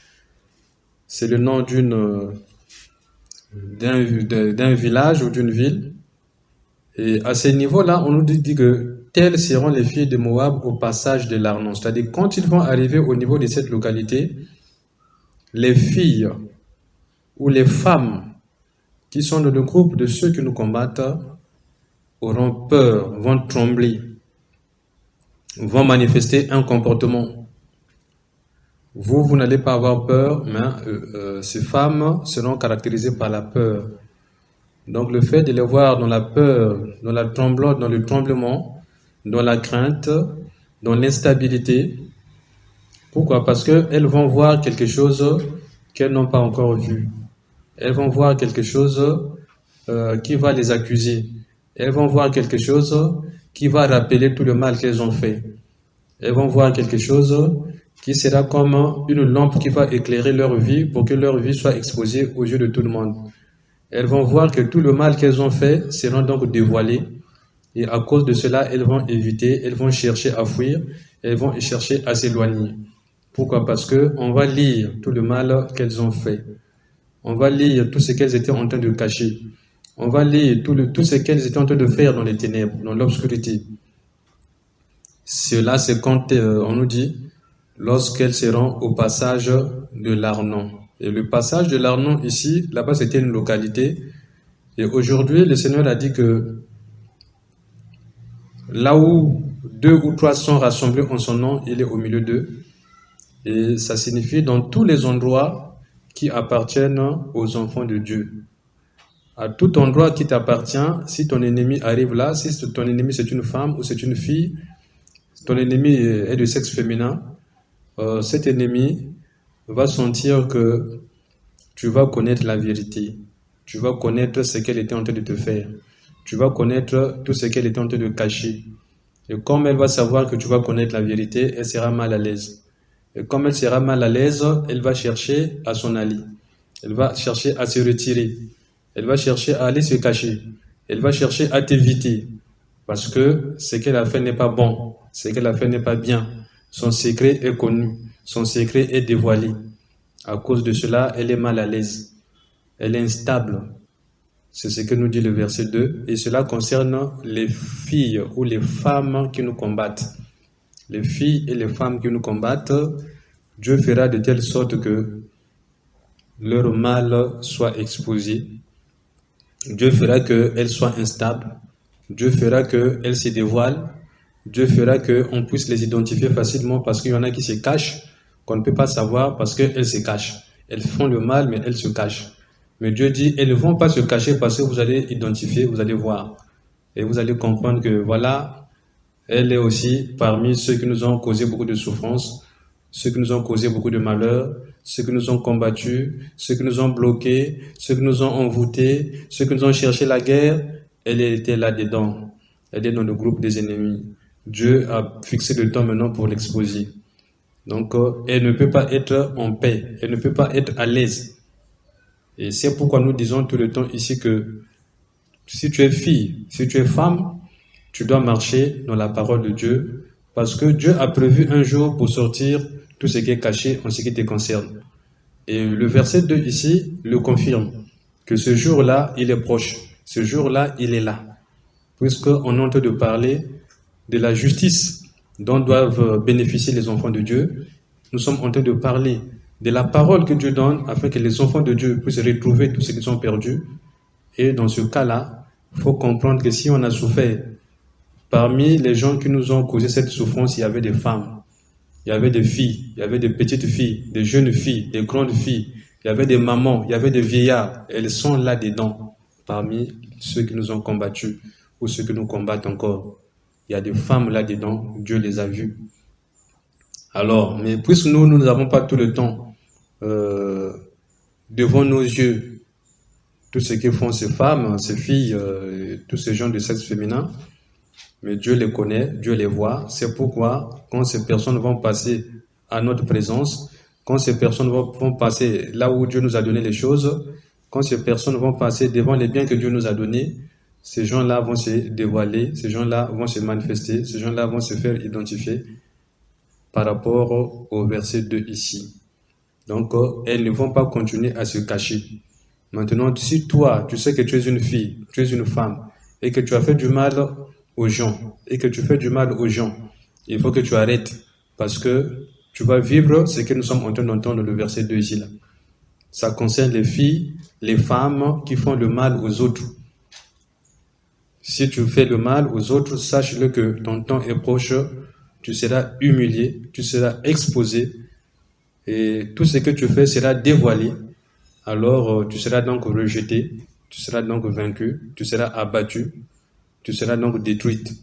C'est le nom d'un village ou d'une ville. Et à ce niveau-là, on nous dit que telles seront les filles de Moab au passage de l'Arnon. C'est-à-dire, quand ils vont arriver au niveau de cette localité, les filles ou les femmes qui sont dans le groupe de ceux qui nous combattent auront peur, vont trembler, vont manifester un comportement. Vous n'allez pas avoir peur, mais ces femmes seront caractérisées par la peur. Donc le fait de les voir dans la peur, dans la tremblote, dans le tremblement, dans la crainte, dans l'instabilité. Pourquoi? Parce qu'elles vont voir quelque chose qu'elles n'ont pas encore vu. Elles vont voir quelque chose qui va les accuser. Elles vont voir quelque chose qui va rappeler tout le mal qu'elles ont fait. Elles vont voir quelque chose qui sera comme une lampe qui va éclairer leur vie pour que leur vie soit exposée aux yeux de tout le monde. Elles vont voir que tout le mal qu'elles ont fait sera donc dévoilé et à cause de cela, elles vont éviter, elles vont chercher à fuir, elles vont chercher à s'éloigner. Pourquoi? Parce que on va lire tout le mal qu'elles ont fait. On va lire tout ce qu'elles étaient en train de cacher. On va lire tout ce qu'elles étaient en train de faire dans les ténèbres, dans l'obscurité. Cela, c'est quand on nous dit lorsqu'elles seront au passage de l'Arnon. Et le passage de l'Arnon ici, là-bas c'était une localité. Et aujourd'hui, le Seigneur a dit que là où 2 ou 3 sont rassemblés en son nom, il est au milieu d'eux. Et ça signifie dans tous les endroits qui appartiennent aux enfants de Dieu. À tout endroit qui t'appartient, si ton ennemi arrive là, si ton ennemi c'est une femme ou c'est une fille, ton ennemi est de sexe féminin, cet ennemi va sentir que tu vas connaître la vérité. Tu vas connaître ce qu'elle était en train de te faire. Tu vas connaître tout ce qu'elle était en train de cacher. Et comme elle va savoir que tu vas connaître la vérité, elle sera mal à l'aise. Et comme elle sera mal à l'aise, elle va chercher à s'en aller. Elle va chercher à se retirer. Elle va chercher à aller se cacher. Elle va chercher à t'éviter. Parce que ce qu'elle a fait n'est pas bon. Ce qu'elle a fait n'est pas bien. Son secret est connu. Son secret est dévoilé. À cause de cela, elle est mal à l'aise. Elle est instable. C'est ce que nous dit le verset 2. Et cela concerne les filles ou les femmes qui nous combattent. Les filles et les femmes qui nous combattent, Dieu fera de telle sorte que leur mal soit exposé. Dieu fera qu'elles soient instables. Dieu fera qu'elles se dévoilent. Dieu fera qu'on puisse les identifier facilement parce qu'il y en a qui se cachent, qu'on ne peut pas savoir parce qu'elles se cachent. Elles font le mal, mais elles se cachent. Mais Dieu dit, elles ne vont pas se cacher parce que vous allez identifier, vous allez voir. Et vous allez comprendre que voilà, elle est aussi parmi ceux qui nous ont causé beaucoup de souffrance, ceux qui nous ont causé beaucoup de malheur, ceux qui nous ont combattus, ceux qui nous ont bloqués, ceux qui nous ont envoûtés, ceux qui nous ont cherché la guerre. Elle était là-dedans. Elle est dans le groupe des ennemis. Dieu a fixé le temps maintenant pour l'exposer. Donc, elle ne peut pas être en paix. Elle ne peut pas être à l'aise. Et c'est pourquoi nous disons tout le temps ici que si tu es fille, si tu es femme, tu dois marcher dans la parole de Dieu parce que Dieu a prévu un jour pour sortir tout ce qui est caché en ce qui te concerne. Et le verset 2 ici le confirme que ce jour-là, il est proche. Ce jour-là, il est là. Puisqu'on est en train de parler de la justice dont doivent bénéficier les enfants de Dieu, nous sommes en train de parler de la parole que Dieu donne afin que les enfants de Dieu puissent retrouver tout ce qu'ils ont perdu. Et dans ce cas-là, il faut comprendre que si on a souffert, parmi les gens qui nous ont causé cette souffrance, il y avait des femmes, il y avait des filles, il y avait des petites filles, des jeunes filles, des grandes filles, il y avait des mamans, il y avait des vieillards. Elles sont là-dedans, parmi ceux qui nous ont combattus ou ceux qui nous combattent encore. Il y a des femmes là-dedans, Dieu les a vues. Alors, mais puisque nous n'avons pas tout le temps devant nos yeux tout ce que font ces femmes, ces filles, tous ces gens de sexe féminin, mais Dieu les connaît, Dieu les voit. C'est pourquoi, quand ces personnes vont passer à notre présence, quand ces personnes vont passer là où Dieu nous a donné les choses, quand ces personnes vont passer devant les biens que Dieu nous a donnés, ces gens-là vont se dévoiler, ces gens-là vont se manifester, ces gens-là vont se faire identifier par rapport au verset 2 ici. Donc, elles ne vont pas continuer à se cacher. Maintenant, si toi, tu sais que tu es une fille, tu es une femme, et que tu as fait du mal aux gens, et que tu fais du mal aux gens, il faut que tu arrêtes, parce que tu vas vivre ce que nous sommes en train d'entendre dans le verset 2 ici. Là. Ça concerne les filles, les femmes qui font le mal aux autres. Si tu fais le mal aux autres, sache-le que ton temps est proche, tu seras humilié, tu seras exposé, et tout ce que tu fais sera dévoilé. Alors tu seras donc rejeté, tu seras donc vaincu, tu seras abattu, tu seras donc détruite.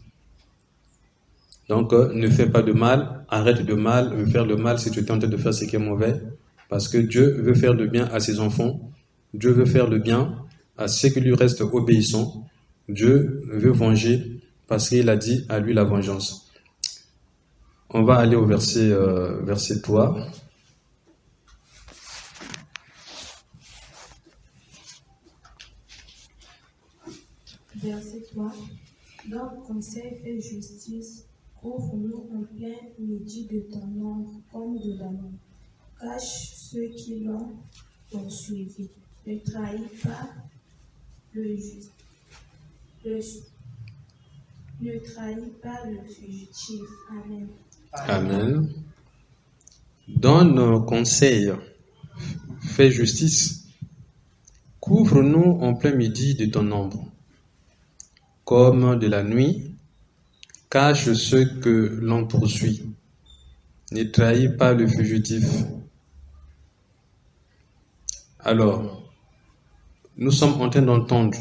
Donc ne fais pas de mal, arrête de mal, faire le mal si tu es en train de faire ce qui est mauvais, parce que Dieu veut faire le bien à ses enfants, Dieu veut faire le bien à ceux qui lui restent obéissants, Dieu veut venger parce qu'il a dit à lui la vengeance. On va aller au verset 3. Verset 3. Donc, conseil et justice, couvre-nous en plein midi de ton ombre comme de la nuit. Cache ceux qui l'ont poursuivi. Ne trahis pas le juste. Ne trahis pas le fugitif. Amen. Amen. Donne conseil, fais justice. Couvre-nous en plein midi de ton ombre. Comme de la nuit, cache ceux que l'on poursuit. Ne trahis pas le fugitif. Alors, nous sommes en train d'entendre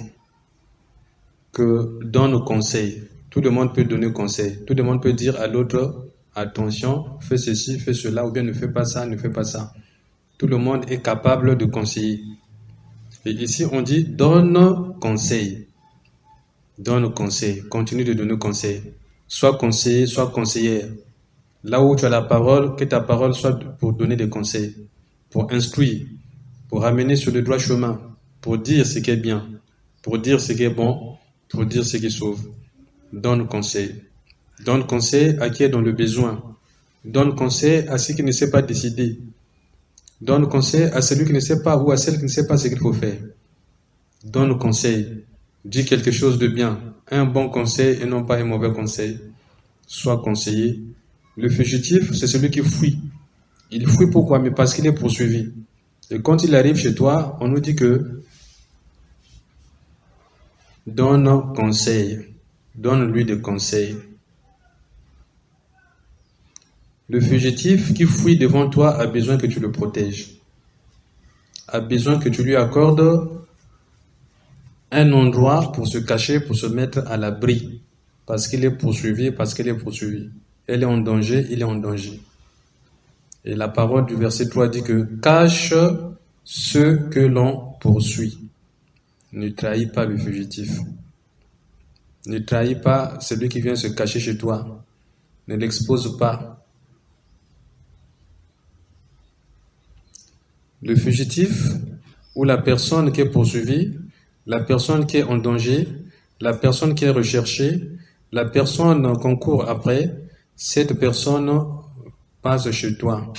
que dans nos conseils, tout le monde peut donner conseil. Tout le monde peut dire à l'autre, attention, fais ceci, fais cela, ou bien ne fais pas ça, ne fais pas ça. Tout le monde est capable de conseiller. Et ici, on dit, donne conseil. Donne conseil, continue de donner conseil. Sois conseiller, sois conseillère. Là où tu as la parole, que ta parole soit pour donner des conseils, pour instruire, pour amener sur le droit chemin, pour dire ce qui est bien, pour dire ce qui est bon, pour dire ce qui sauve. Donne conseil. Donne conseil à qui est dans le besoin. Donne conseil à celui qui ne sait pas décider. Donne conseil à celui qui ne sait pas ou à celle qui ne sait pas ce qu'il faut faire. Donne conseil. Dis quelque chose de bien. Un bon conseil et non pas un mauvais conseil. Sois conseiller. Le fugitif, c'est celui qui fuit. Il fuit pourquoi? Mais parce qu'il est poursuivi. Et quand il arrive chez toi, on nous dit que donne conseil. Donne-lui des conseils. Le fugitif qui fuit devant toi a besoin que tu le protèges. A besoin que tu lui accordes un endroit pour se cacher, pour se mettre à l'abri. Parce qu'il est poursuivi, parce qu'elle est poursuivie. Elle est en danger, il est en danger. Et la parole du verset 3 dit que cache ceux que l'on poursuit. Ne trahis pas le fugitif. Ne trahis pas celui qui vient se cacher chez toi. Ne l'expose pas. Le fugitif ou la personne qui est poursuivie, la personne qui est en danger, la personne qui est recherchée, la personne qu'on court après, cette personne passe chez toi.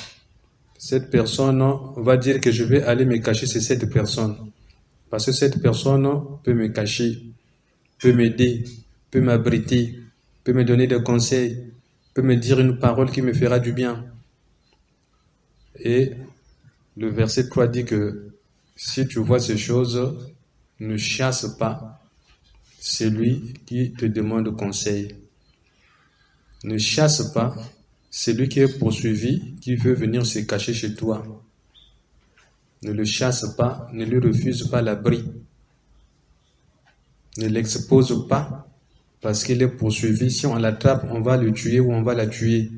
Cette personne va dire que je vais aller me cacher chez cette personne. Parce que cette personne peut me cacher, peut m'aider, peut m'abriter, peut me donner des conseils, peut me dire une parole qui me fera du bien. Et le verset 3 dit que si tu vois ces choses, ne chasse pas celui qui te demande conseil. Ne chasse pas celui qui est poursuivi, qui veut venir se cacher chez toi. Ne le chasse pas, ne lui refuse pas l'abri. Ne l'expose pas parce qu'il est poursuivi. Si on l'attrape, on va le tuer ou on va la tuer.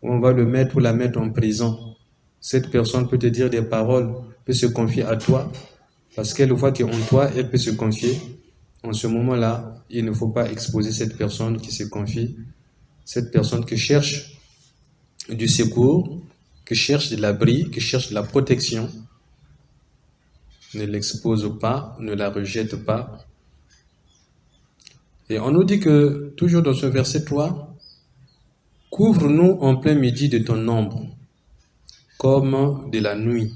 Ou on va le mettre ou la mettre en prison. Cette personne peut te dire des paroles, peut se confier à toi, parce qu'elle voit qu'en toi, elle peut se confier. En ce moment-là, il ne faut pas exposer cette personne qui se confie, cette personne qui cherche du secours, qui cherche de l'abri, qui cherche de la protection. Ne l'expose pas, ne la rejette pas. Et on nous dit que, toujours dans ce verset 3, « Couvre-nous en plein midi de ton ombre, comme de la nuit.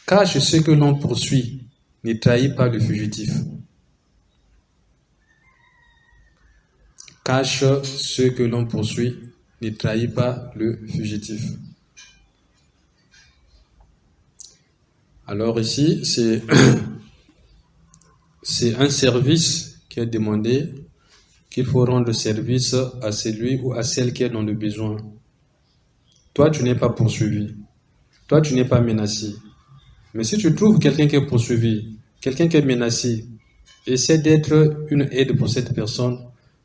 Cache ceux que l'on poursuit, ne trahis pas le fugitif. » Cache ceux que l'on poursuit, ne trahis pas le fugitif. Alors ici, c'est un service qui est demandé, qu'il faut rendre service à celui ou à celle qui est dans le besoin. Toi, tu n'es pas poursuivi. Toi, tu n'es pas menacé. Mais si tu trouves quelqu'un qui est poursuivi, quelqu'un qui est menacé, essaie d'être une aide pour cette personne,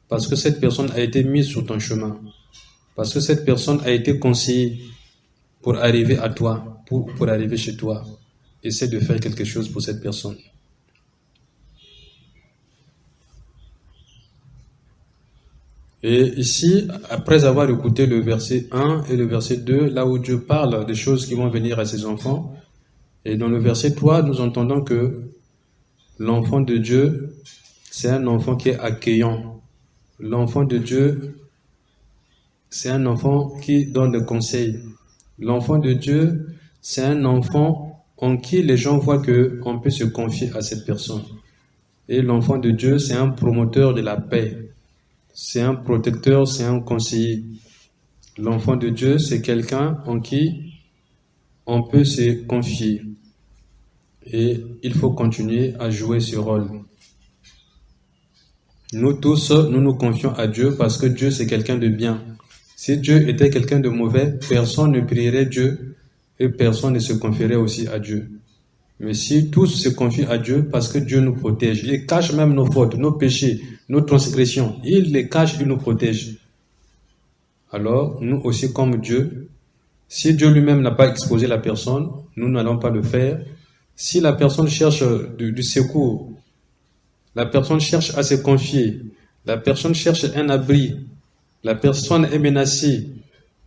parce que cette personne a été mise sur ton chemin. Parce que cette personne a été conseillée pour arriver à toi, pour arriver chez toi. Essaie de faire quelque chose pour cette personne. Et ici, après avoir écouté le verset 1 et le verset 2, là où Dieu parle des choses qui vont venir à ses enfants, et dans le verset 3, nous entendons que l'enfant de Dieu, c'est un enfant qui est accueillant. L'enfant de Dieu, c'est un enfant qui donne des conseils. L'enfant de Dieu, c'est un enfant en qui les gens voient qu'on peut se confier à cette personne. Et l'enfant de Dieu, c'est un promoteur de la paix. C'est un protecteur, c'est un conseiller. L'enfant de Dieu, c'est quelqu'un en qui on peut se confier. Et il faut continuer à jouer ce rôle. Nous tous, nous nous confions à Dieu parce que Dieu, c'est quelqu'un de bien. Si Dieu était quelqu'un de mauvais, personne ne prierait Dieu et personne ne se confierait aussi à Dieu. Mais si tous se confient à Dieu parce que Dieu nous protège, il cache même nos fautes, nos péchés, nos transgressions, il les cache, il nous protège. Alors, nous aussi comme Dieu, si Dieu lui-même n'a pas exposé la personne, nous n'allons pas le faire. Si la personne cherche du secours, la personne cherche à se confier, la personne cherche un abri, la personne est menacée,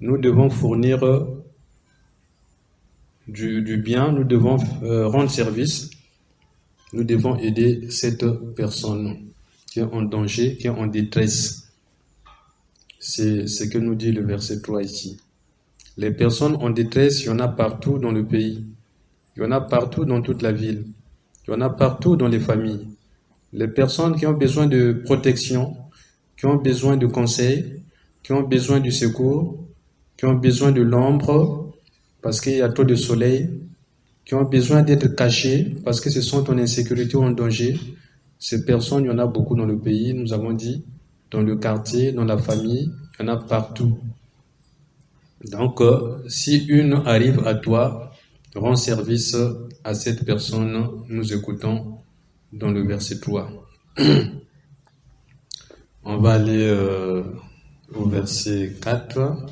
nous devons fournir du bien, nous devons rendre service, nous devons aider cette personne qui est en danger, qui est en détresse. C'est ce que nous dit le verset 3 ici. Les personnes en détresse, il y en a partout dans le pays. Il y en a partout dans toute la ville. Il y en a partout dans les familles. Les personnes qui ont besoin de protection, qui ont besoin de conseils, qui ont besoin du secours, qui ont besoin de l'ombre, parce qu'il y a trop de soleil, qui ont besoin d'être cachées, parce que ce sont en insécurité ou en danger. Ces personnes, il y en a beaucoup dans le pays, nous avons dit, dans le quartier, dans la famille, il y en a partout. Donc, si une arrive à toi, rends service à cette personne, nous écoutons dans le verset 3. On va aller au verset 4.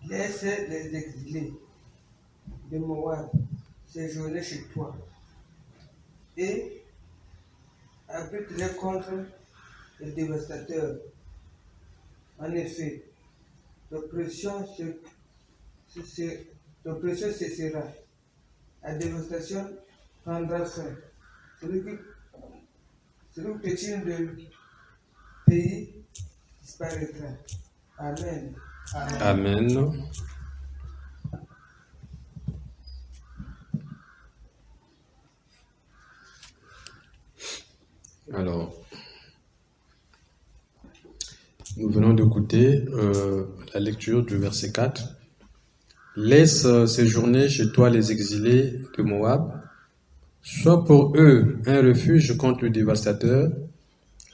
Laisse les exilés de Moab séjourner chez toi et abrite-les contre les dévastateurs. En effet, l'oppression cessera, la dévastation prendra fin. Celui qui tient le pays disparaîtra. Amen. Amen. Alors, nous venons d'écouter la lecture du verset 4. Laisse séjourner chez toi les exilés de Moab. Sois pour eux un refuge contre le dévastateur,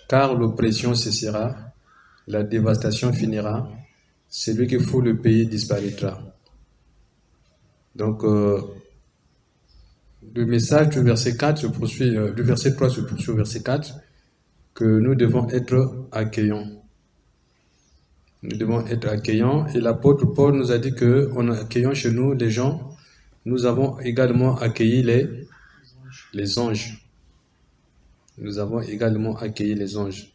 car l'oppression cessera, la dévastation finira, celui qui fout le pays disparaîtra. Donc, le message du verset 4 se poursuit, du verset 3 se poursuit au verset 4, que nous devons être accueillants. Nous devons être accueillants, et l'apôtre Paul nous a dit que en accueillant chez nous les gens, nous avons également accueilli les anges. Nous avons également accueilli les anges.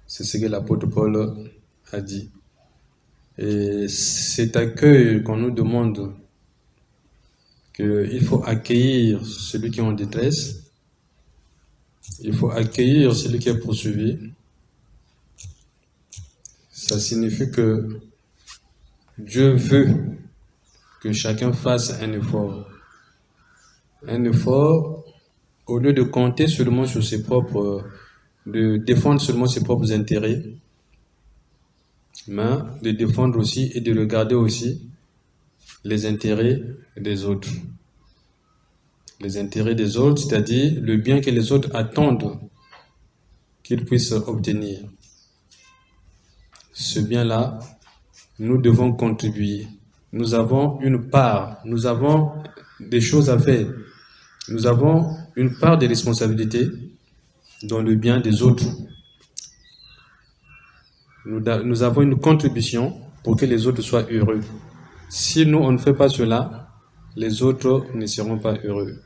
C'est ce que l'apôtre Paul a dit. Et cet accueil qu'on nous demande, qu'il faut accueillir celui qui est en détresse, il faut accueillir celui qui est poursuivi. Ça signifie que Dieu veut que chacun fasse un effort. Un effort, au lieu de compter seulement sur ses propres, de défendre seulement ses propres intérêts, mais de défendre aussi et de regarder aussi les intérêts des autres. Les intérêts des autres, c'est-à-dire le bien que les autres attendent qu'ils puissent obtenir. Ce bien-là, nous devons contribuer. Nous avons une part, nous avons des choses à faire. Nous avons une part de responsabilité dans le bien des autres. Nous avons une contribution pour que les autres soient heureux. Si nous, on ne fait pas cela, les autres ne seront pas heureux.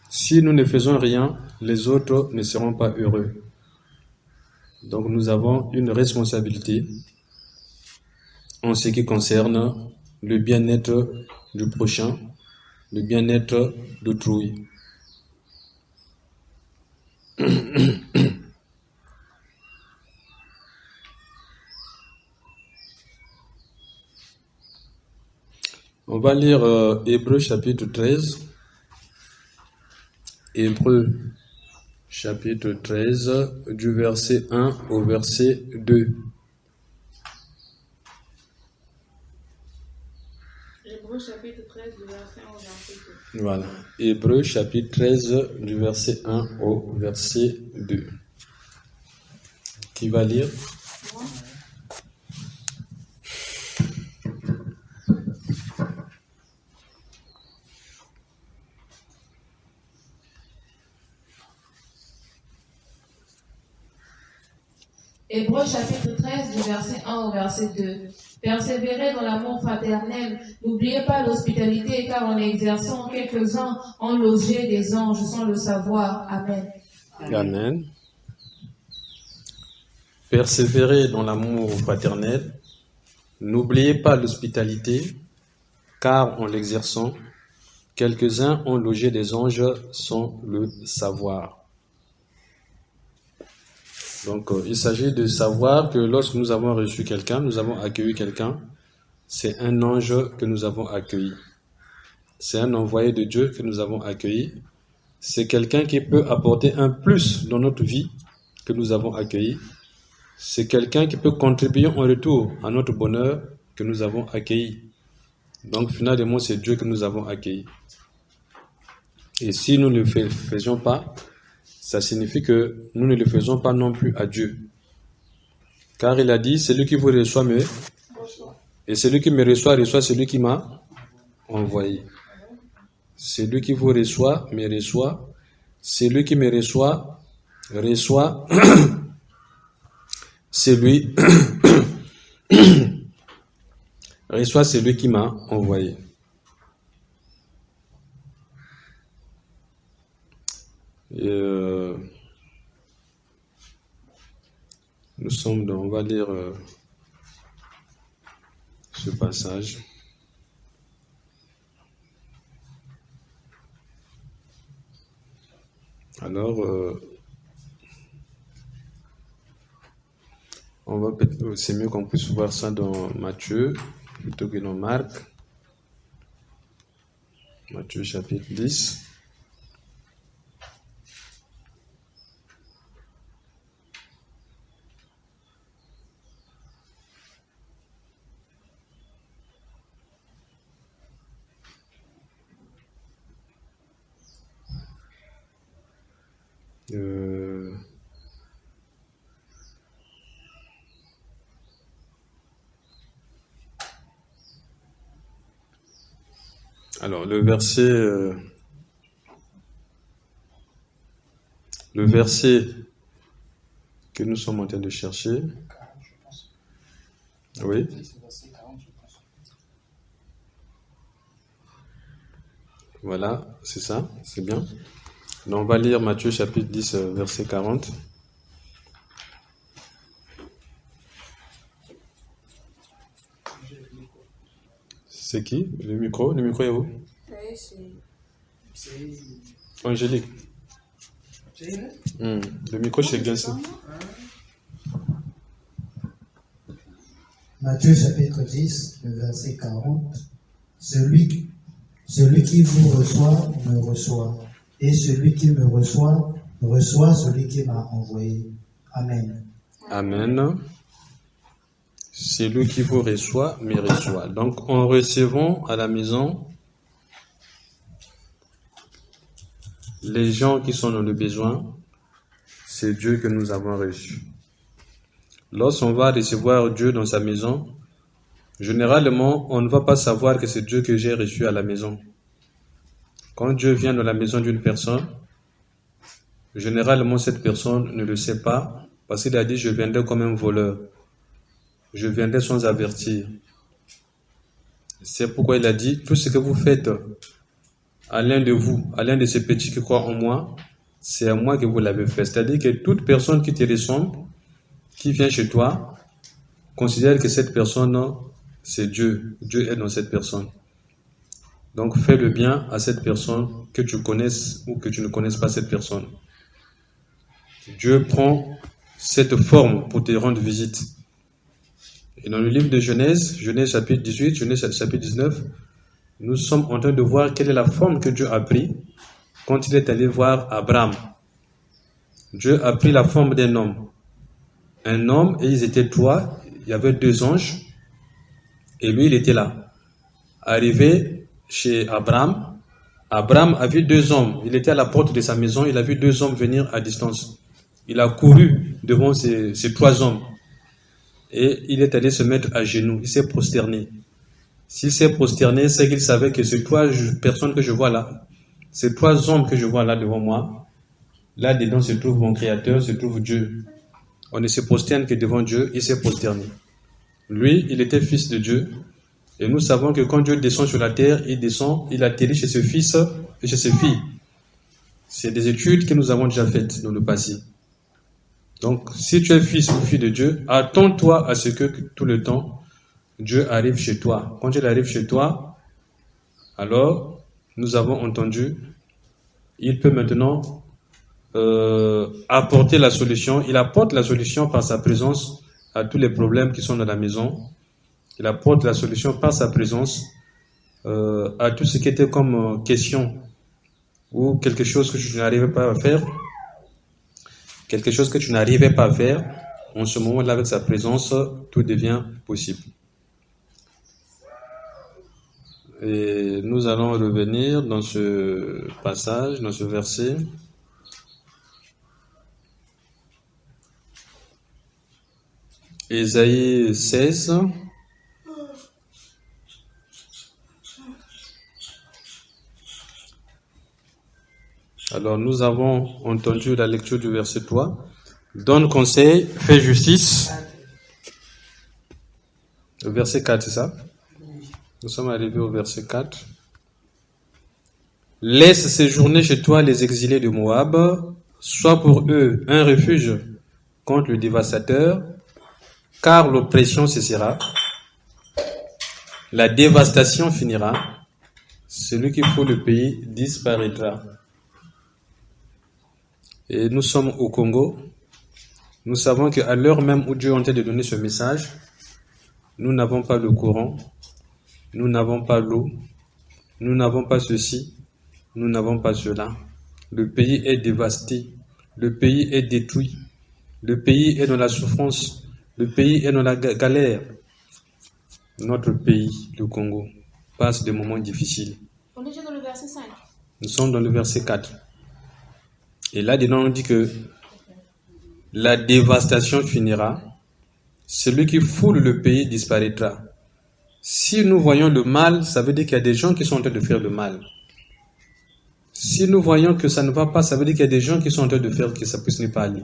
Si nous ne faisons rien, les autres ne seront pas heureux. Donc nous avons une responsabilité en ce qui concerne le bien-être du prochain, le bien-être d'autrui. On va lire Hébreux chapitre 13. Hébreux chapitre 13, du verset 1 au verset 2. Hébreux chapitre 13, du verset 1 au verset 2. Voilà. Hébreux chapitre 13, du verset 1 au verset 2. Qui va lire? Moi, Hébreux chapitre 13 du verset 1 au verset 2. Persévérez dans l'amour fraternel, n'oubliez pas l'hospitalité, car en l'exerçant, quelques-uns ont logé des anges sans le savoir. Amen. Amen. Persévérez dans l'amour fraternel, n'oubliez pas l'hospitalité, car en l'exerçant, quelques-uns ont logé des anges sans le savoir. Donc, il s'agit de savoir que lorsque nous avons reçu quelqu'un, nous avons accueilli quelqu'un, c'est un ange que nous avons accueilli. C'est un envoyé de Dieu que nous avons accueilli. C'est quelqu'un qui peut apporter un plus dans notre vie que nous avons accueilli. C'est quelqu'un qui peut contribuer en retour à notre bonheur que nous avons accueilli. Donc, finalement, c'est Dieu que nous avons accueilli. Et si nous ne le faisions pas, ça signifie que nous ne le faisons pas non plus à Dieu. Car il a dit, celui qui vous reçoit me... Et celui qui me reçoit, reçoit celui qui m'a envoyé. Celui qui vous reçoit, me reçoit. Celui qui me reçoit, reçoit celui... reçoit celui qui m'a envoyé. Nous sommes dans, on va lire ce passage. Alors, c'est mieux qu'on puisse voir ça dans Matthieu plutôt que dans Marc. Matthieu chapitre 10. Alors, le verset que nous sommes en train de chercher. Oui. Voilà, c'est ça, c'est bien. Donc, on va lire Matthieu chapitre 10, verset 40. C'est qui? Le micro est où? Angélique. Le micro chez Gansé. Matthieu chapitre 10, le verset 40. Celui qui vous reçoit me reçoit, et celui qui me reçoit reçoit celui qui m'a envoyé. Amen. Amen. Celui qui vous reçoit me reçoit. Donc, en recevant à la maison les gens qui sont dans le besoin, c'est Dieu que nous avons reçu. Lorsqu'on va recevoir Dieu dans sa maison, généralement, on ne va pas savoir que c'est Dieu que j'ai reçu à la maison. Quand Dieu vient dans la maison d'une personne, généralement, cette personne ne le sait pas parce qu'il a dit « je viendrai comme un voleur ». Je viendrai sans avertir. C'est pourquoi il a dit, tout ce que vous faites à l'un de vous, à l'un de ces petits qui croient en moi, c'est à moi que vous l'avez fait. C'est-à-dire que toute personne qui te ressemble, qui vient chez toi, considère que cette personne, c'est Dieu. Dieu est dans cette personne. Donc fais le bien à cette personne, que tu connaisses ou que tu ne connaisses pas cette personne. Dieu prend cette forme pour te rendre visite. Et dans le livre de Genèse chapitre 18, Genèse chapitre 19, nous sommes en train de voir quelle est la forme que Dieu a pris quand il est allé voir Abraham. Dieu a pris la forme d'un homme. Un homme, et ils étaient trois, il y avait 2 anges, et lui il était là. Arrivé chez Abraham, Abraham a vu 2 hommes. Il était à la porte de sa maison, il a vu 2 hommes venir à distance. Il a couru devant ces 3 hommes. Et il est allé se mettre à genoux, il s'est prosterné. S'il s'est prosterné, c'est qu'il savait que ces 3 personnes que je vois là, ces 3 hommes que je vois là devant moi, là-dedans se trouve mon Créateur, se trouve Dieu. On ne se prosterne que devant Dieu, il s'est prosterné. Lui, il était fils de Dieu. Et nous savons que quand Dieu descend sur la terre, il atterrit chez ses fils et chez ses filles. C'est des études que nous avons déjà faites dans le passé. Donc, si tu es fils ou fille de Dieu, attends-toi à ce que tout le temps, Dieu arrive chez toi. Quand il arrive chez toi, alors, nous avons entendu, il peut maintenant apporter la solution. Il apporte la solution par sa présence à tous les problèmes qui sont dans la maison. Il apporte la solution par sa présence à tout ce qui était comme question ou quelque chose que je n'arrivais pas à faire. Quelque chose que tu n'arrivais pas à faire, en ce moment-là, avec sa présence, tout devient possible. Et nous allons revenir dans ce passage, dans ce verset. Ésaïe 16. Alors, nous avons entendu la lecture du verset 3. Donne conseil, fais justice. Le verset 4, c'est ça? Nous sommes arrivés au verset 4. Laisse séjourner chez toi les exilés de Moab. Sois pour eux un refuge contre le dévastateur, car l'oppression cessera. La dévastation finira. Celui qui fout le pays disparaîtra. Et nous sommes au Congo. Nous savons qu'à l'heure même où Dieu est en train de donner ce message, nous n'avons pas le courant, nous n'avons pas l'eau, nous n'avons pas ceci, nous n'avons pas cela. Le pays est dévasté, le pays est détruit, le pays est dans la souffrance, le pays est dans la galère. Notre pays, le Congo, passe des moments difficiles. On est déjà dans le verset 5. Nous sommes dans le verset 4. Et là-dedans, on dit que la dévastation finira. Celui qui foule le pays disparaîtra. Si nous voyons le mal, ça veut dire qu'il y a des gens qui sont en train de faire le mal. Si nous voyons que ça ne va pas, ça veut dire qu'il y a des gens qui sont en train de faire que ça puisse ne pas aller.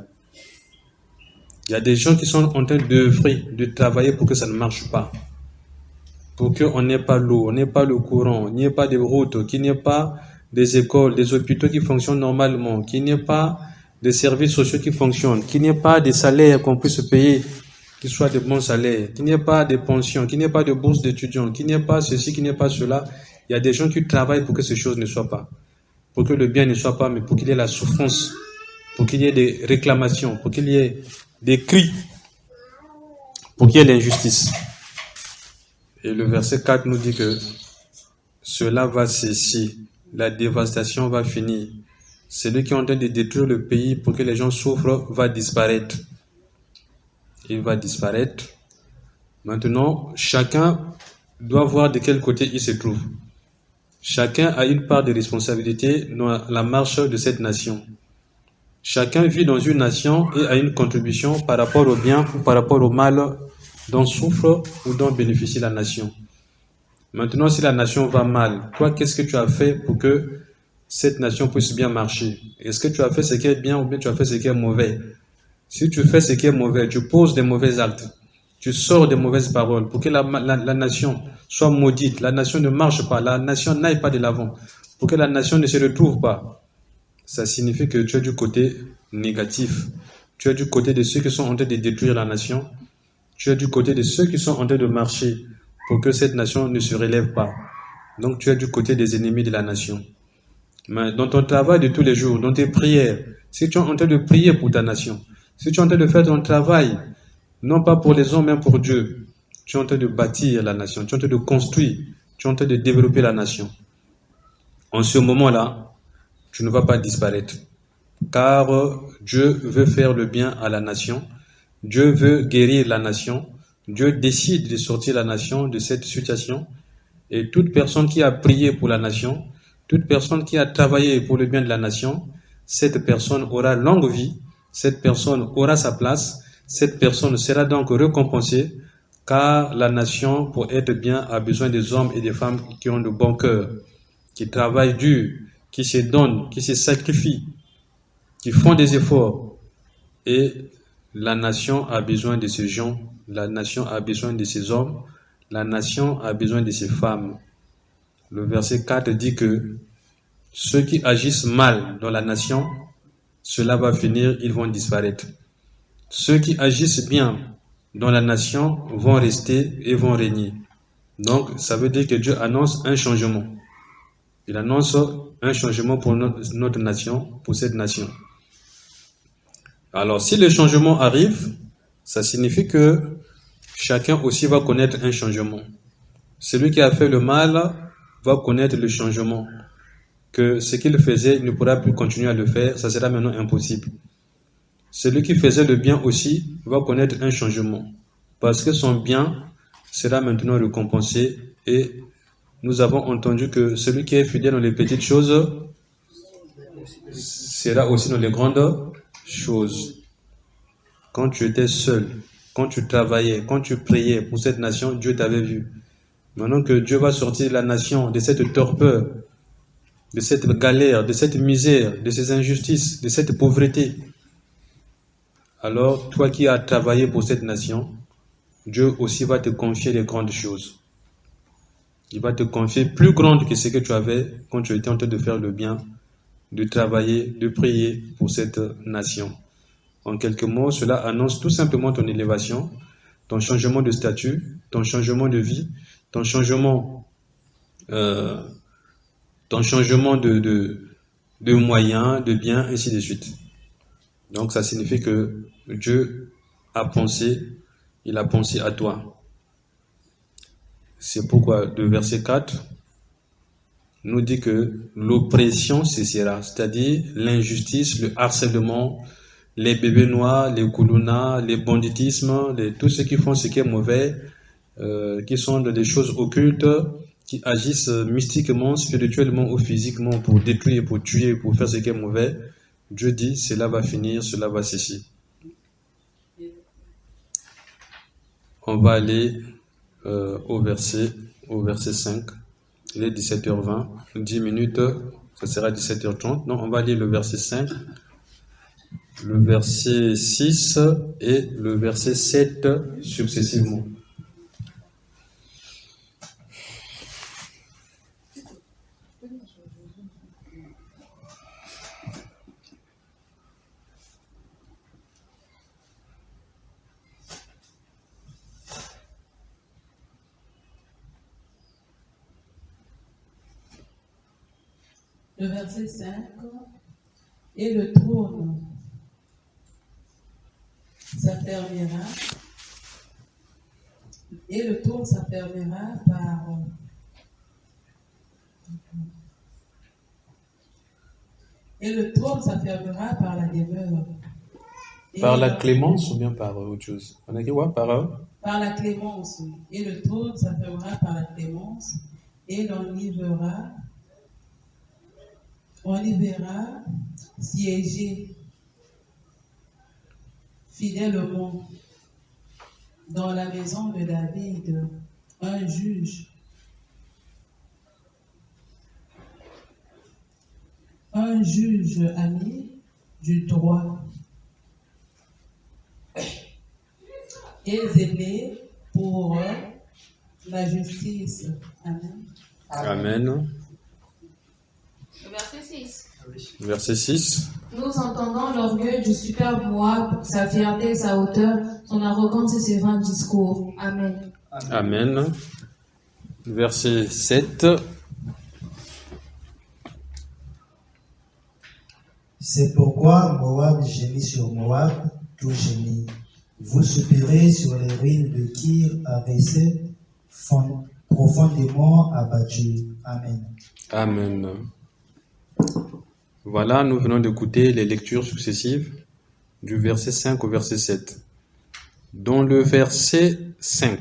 Il y a des gens qui sont en train d'œuvrer, de travailler pour que ça ne marche pas. Pour qu'on n'ait pas l'eau, on n'ait pas le courant, qu'il n'y ait pas de routes, qu'il n'y ait pas des écoles, des hôpitaux qui fonctionnent normalement, qu'il n'y ait pas des services sociaux qui fonctionnent, qu'il n'y ait pas des salaires qu'on puisse payer, qui soient de bons salaires, qu'il n'y ait pas de pensions, qu'il n'y ait pas de bourses d'étudiants, qu'il n'y ait pas ceci, qu'il n'y ait pas cela. Il y a des gens qui travaillent pour que ces choses ne soient pas. Pour que le bien ne soit pas, mais pour qu'il y ait la souffrance, pour qu'il y ait des réclamations, pour qu'il y ait des cris, pour qu'il y ait l'injustice. Et le verset 4 nous dit que cela va cesser, la dévastation va finir. Celui qui est en train de détruire le pays pour que les gens souffrent va disparaître. Il va disparaître. Maintenant, chacun doit voir de quel côté il se trouve. Chacun a une part de responsabilité dans la marche de cette nation. Chacun vit dans une nation et a une contribution par rapport au bien ou par rapport au mal dont souffre ou dont bénéficie la nation. Maintenant, si la nation va mal, toi, qu'est-ce que tu as fait pour que cette nation puisse bien marcher? Est-ce que tu as fait ce qui est bien ou bien tu as fait ce qui est mauvais? Si tu fais ce qui est mauvais, tu poses des mauvais actes, tu sors des mauvaises paroles pour que la nation soit maudite, la nation ne marche pas, la nation n'aille pas de l'avant, pour que la nation ne se retrouve pas. Ça signifie que tu es du côté négatif. Tu es du côté de ceux qui sont en train de détruire la nation. Tu es du côté de ceux qui sont en train de marcher pour que cette nation ne se relève pas. Donc tu es du côté des ennemis de la nation. Mais dans ton travail de tous les jours, dans tes prières, si tu es en train de prier pour ta nation, si tu es en train de faire ton travail, non pas pour les hommes, mais pour Dieu, tu es en train de bâtir la nation, tu es en train de construire, tu es en train de développer la nation. En ce moment-là, tu ne vas pas disparaître. Car Dieu veut faire le bien à la nation. Dieu veut guérir la nation. Dieu décide de sortir la nation de cette situation. Et toute personne qui a prié pour la nation, toute personne qui a travaillé pour le bien de la nation, cette personne aura longue vie, cette personne aura sa place, cette personne sera donc récompensée, car la nation, pour être bien, a besoin des hommes et des femmes qui ont de bon cœur, qui travaillent dur, qui se donnent, qui se sacrifient, qui font des efforts. Et la nation a besoin de ces gens, la nation a besoin de ces hommes, la nation a besoin de ces femmes. Le verset 4 dit que ceux qui agissent mal dans la nation, cela va finir, ils vont disparaître. Ceux qui agissent bien dans la nation vont rester et vont régner. Donc, ça veut dire que Dieu annonce un changement. Il annonce un changement pour notre nation, pour cette nation. Alors, si le changement arrive, ça signifie que chacun aussi va connaître un changement. Celui qui a fait le mal va connaître le changement. Que ce qu'il faisait, il ne pourra plus continuer à le faire, ça sera maintenant impossible. Celui qui faisait le bien aussi va connaître un changement. Parce que son bien sera maintenant récompensé et nous avons entendu que celui qui est fidèle dans les petites choses sera aussi dans les grandes choses. Quand tu étais seul, quand tu travaillais, quand tu priais pour cette nation, Dieu t'avait vu. Maintenant que Dieu va sortir la nation de cette torpeur, de cette galère, de cette misère, de ces injustices, de cette pauvreté, alors toi qui as travaillé pour cette nation, Dieu aussi va te confier les grandes choses. Il va te confier plus grandes que ce que tu avais quand tu étais en train de faire le bien, de travailler, de prier pour cette nation. En quelques mots, cela annonce tout simplement ton élévation, ton changement de statut, ton changement de vie, ton changement de moyens, de biens, ainsi de suite. Donc ça signifie que Dieu a pensé, il a pensé à toi. C'est pourquoi le verset 4 nous dit que l'oppression cessera, c'est-à-dire l'injustice, le harcèlement, les bébés noirs, les koulouna, les banditismes, tous ceux qui font ce qui est mauvais, qui sont des choses occultes, qui agissent mystiquement, spirituellement ou physiquement pour détruire, pour tuer, pour faire ce qui est mauvais, Dieu dit, cela va finir, cela va cesser. On va aller au verset 5. Il est 17h20. 10 minutes, ça sera 17h30. Non, on va lire le verset 5, le verset 6 et le verset 7 successivement. Le verset 5, et le trône s'affermira, par la demeure. Par la clémence ou bien par autre chose? On a dit quoi? Par la clémence, oui. Et le trône s'affermira par la clémence, et on y verra siéger fidèlement dans la maison de David un juge ami du droit et zélé pour la justice. Amen. Amen. Verset 6. Verset 6. Nous entendons l'orgueil du superbe Moab, sa fierté, sa hauteur, son arrogance et ses vains discours. Amen. Amen. Verset 7. C'est pourquoi Moab gémit sur Moab, tout gémit. Vous soupirez sur les ruines de Kir Hareset, profondément abattues. Amen. Amen. Voilà, nous venons d'écouter les lectures successives du verset 5 au verset 7. Dans le verset 5,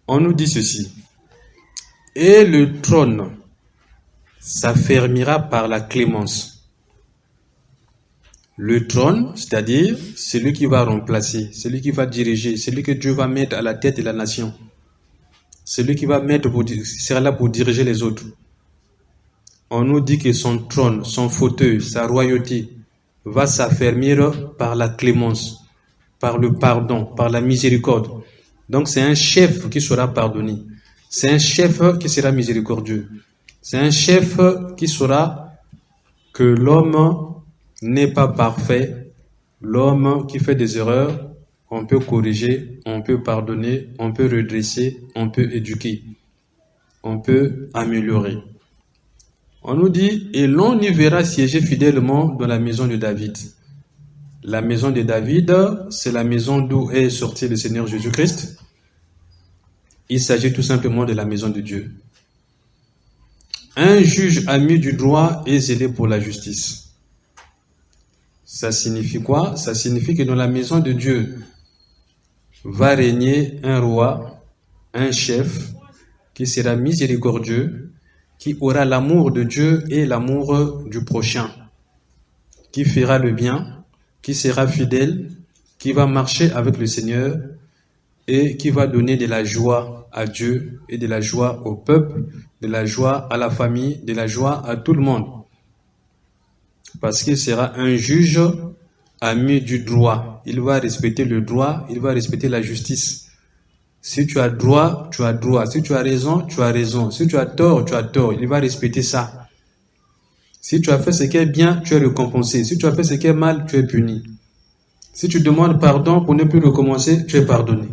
on nous dit ceci. Et le trône s'affermira par la clémence. Le trône, c'est-à-dire celui qui va remplacer, celui qui va diriger, celui que Dieu va mettre à la tête de la nation, celui qui sera là pour diriger les autres. On nous dit que son trône, son fauteuil, sa royauté va s'affermir par la clémence, par le pardon, par la miséricorde. Donc c'est un chef qui sera pardonné. C'est un chef qui sera miséricordieux. C'est un chef qui saura que l'homme n'est pas parfait. L'homme qui fait des erreurs, on peut corriger, on peut pardonner, on peut redresser, on peut éduquer, on peut améliorer. On nous dit, et l'on y verra siéger fidèlement dans la maison de David. La maison de David, c'est la maison d'où est sorti le Seigneur Jésus-Christ. Il s'agit tout simplement de la maison de Dieu. Un juge ami du droit et zélé pour la justice. Ça signifie quoi? Ça signifie que dans la maison de Dieu va régner un roi, un chef qui sera miséricordieux, qui aura l'amour de Dieu et l'amour du prochain, qui fera le bien, qui sera fidèle, qui va marcher avec le Seigneur et qui va donner de la joie à Dieu et de la joie au peuple, de la joie à la famille, de la joie à tout le monde. Parce qu'il sera un juge ami du droit. Il va respecter le droit, il va respecter la justice. Si tu as droit, tu as droit. Si tu as raison, tu as raison. Si tu as tort, tu as tort. Il va respecter ça. Si tu as fait ce qui est bien, tu es récompensé. Si tu as fait ce qui est mal, tu es puni. Si tu demandes pardon pour ne plus recommencer, tu es pardonné.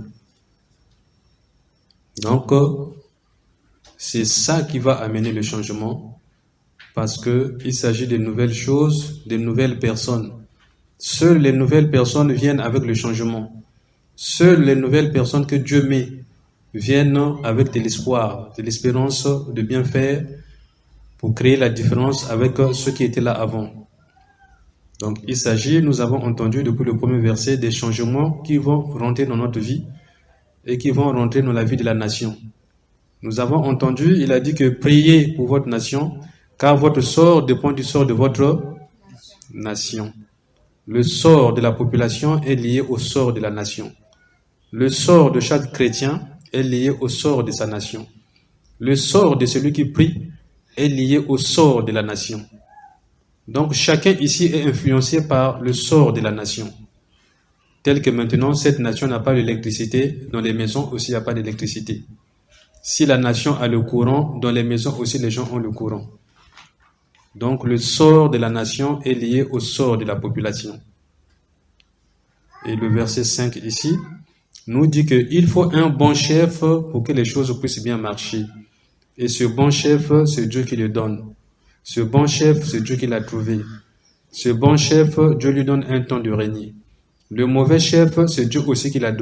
Donc, c'est ça qui va amener le changement. Parce qu'il s'agit de nouvelles choses, de nouvelles personnes. Seules les nouvelles personnes viennent avec le changement. Seules les nouvelles personnes que Dieu met viennent avec de l'espoir, de l'espérance de bien faire pour créer la différence avec ceux qui étaient là avant. Donc il s'agit, nous avons entendu depuis le premier verset, des changements qui vont rentrer dans notre vie et qui vont rentrer dans la vie de la nation. Nous avons entendu, il a dit que priez pour votre nation, car votre sort dépend du sort de votre nation. Le sort de la population est lié au sort de la nation. Le sort de chaque chrétien est lié au sort de sa nation. Le sort de celui qui prie est lié au sort de la nation. Donc chacun ici est influencé par le sort de la nation. Tel que maintenant, cette nation n'a pas d'électricité, dans les maisons aussi il n'y a pas d'électricité. Si la nation a le courant, dans les maisons aussi les gens ont le courant. Donc le sort de la nation est lié au sort de la population. Et le verset 5 ici nous dit qu'il faut un bon chef pour que les choses puissent bien marcher. Et ce bon chef, c'est Dieu qui le donne. Ce bon chef, c'est Dieu qui l'a trouvé. Ce bon chef, Dieu lui donne un temps de régner. Le mauvais chef, c'est Dieu aussi qui l'a donné.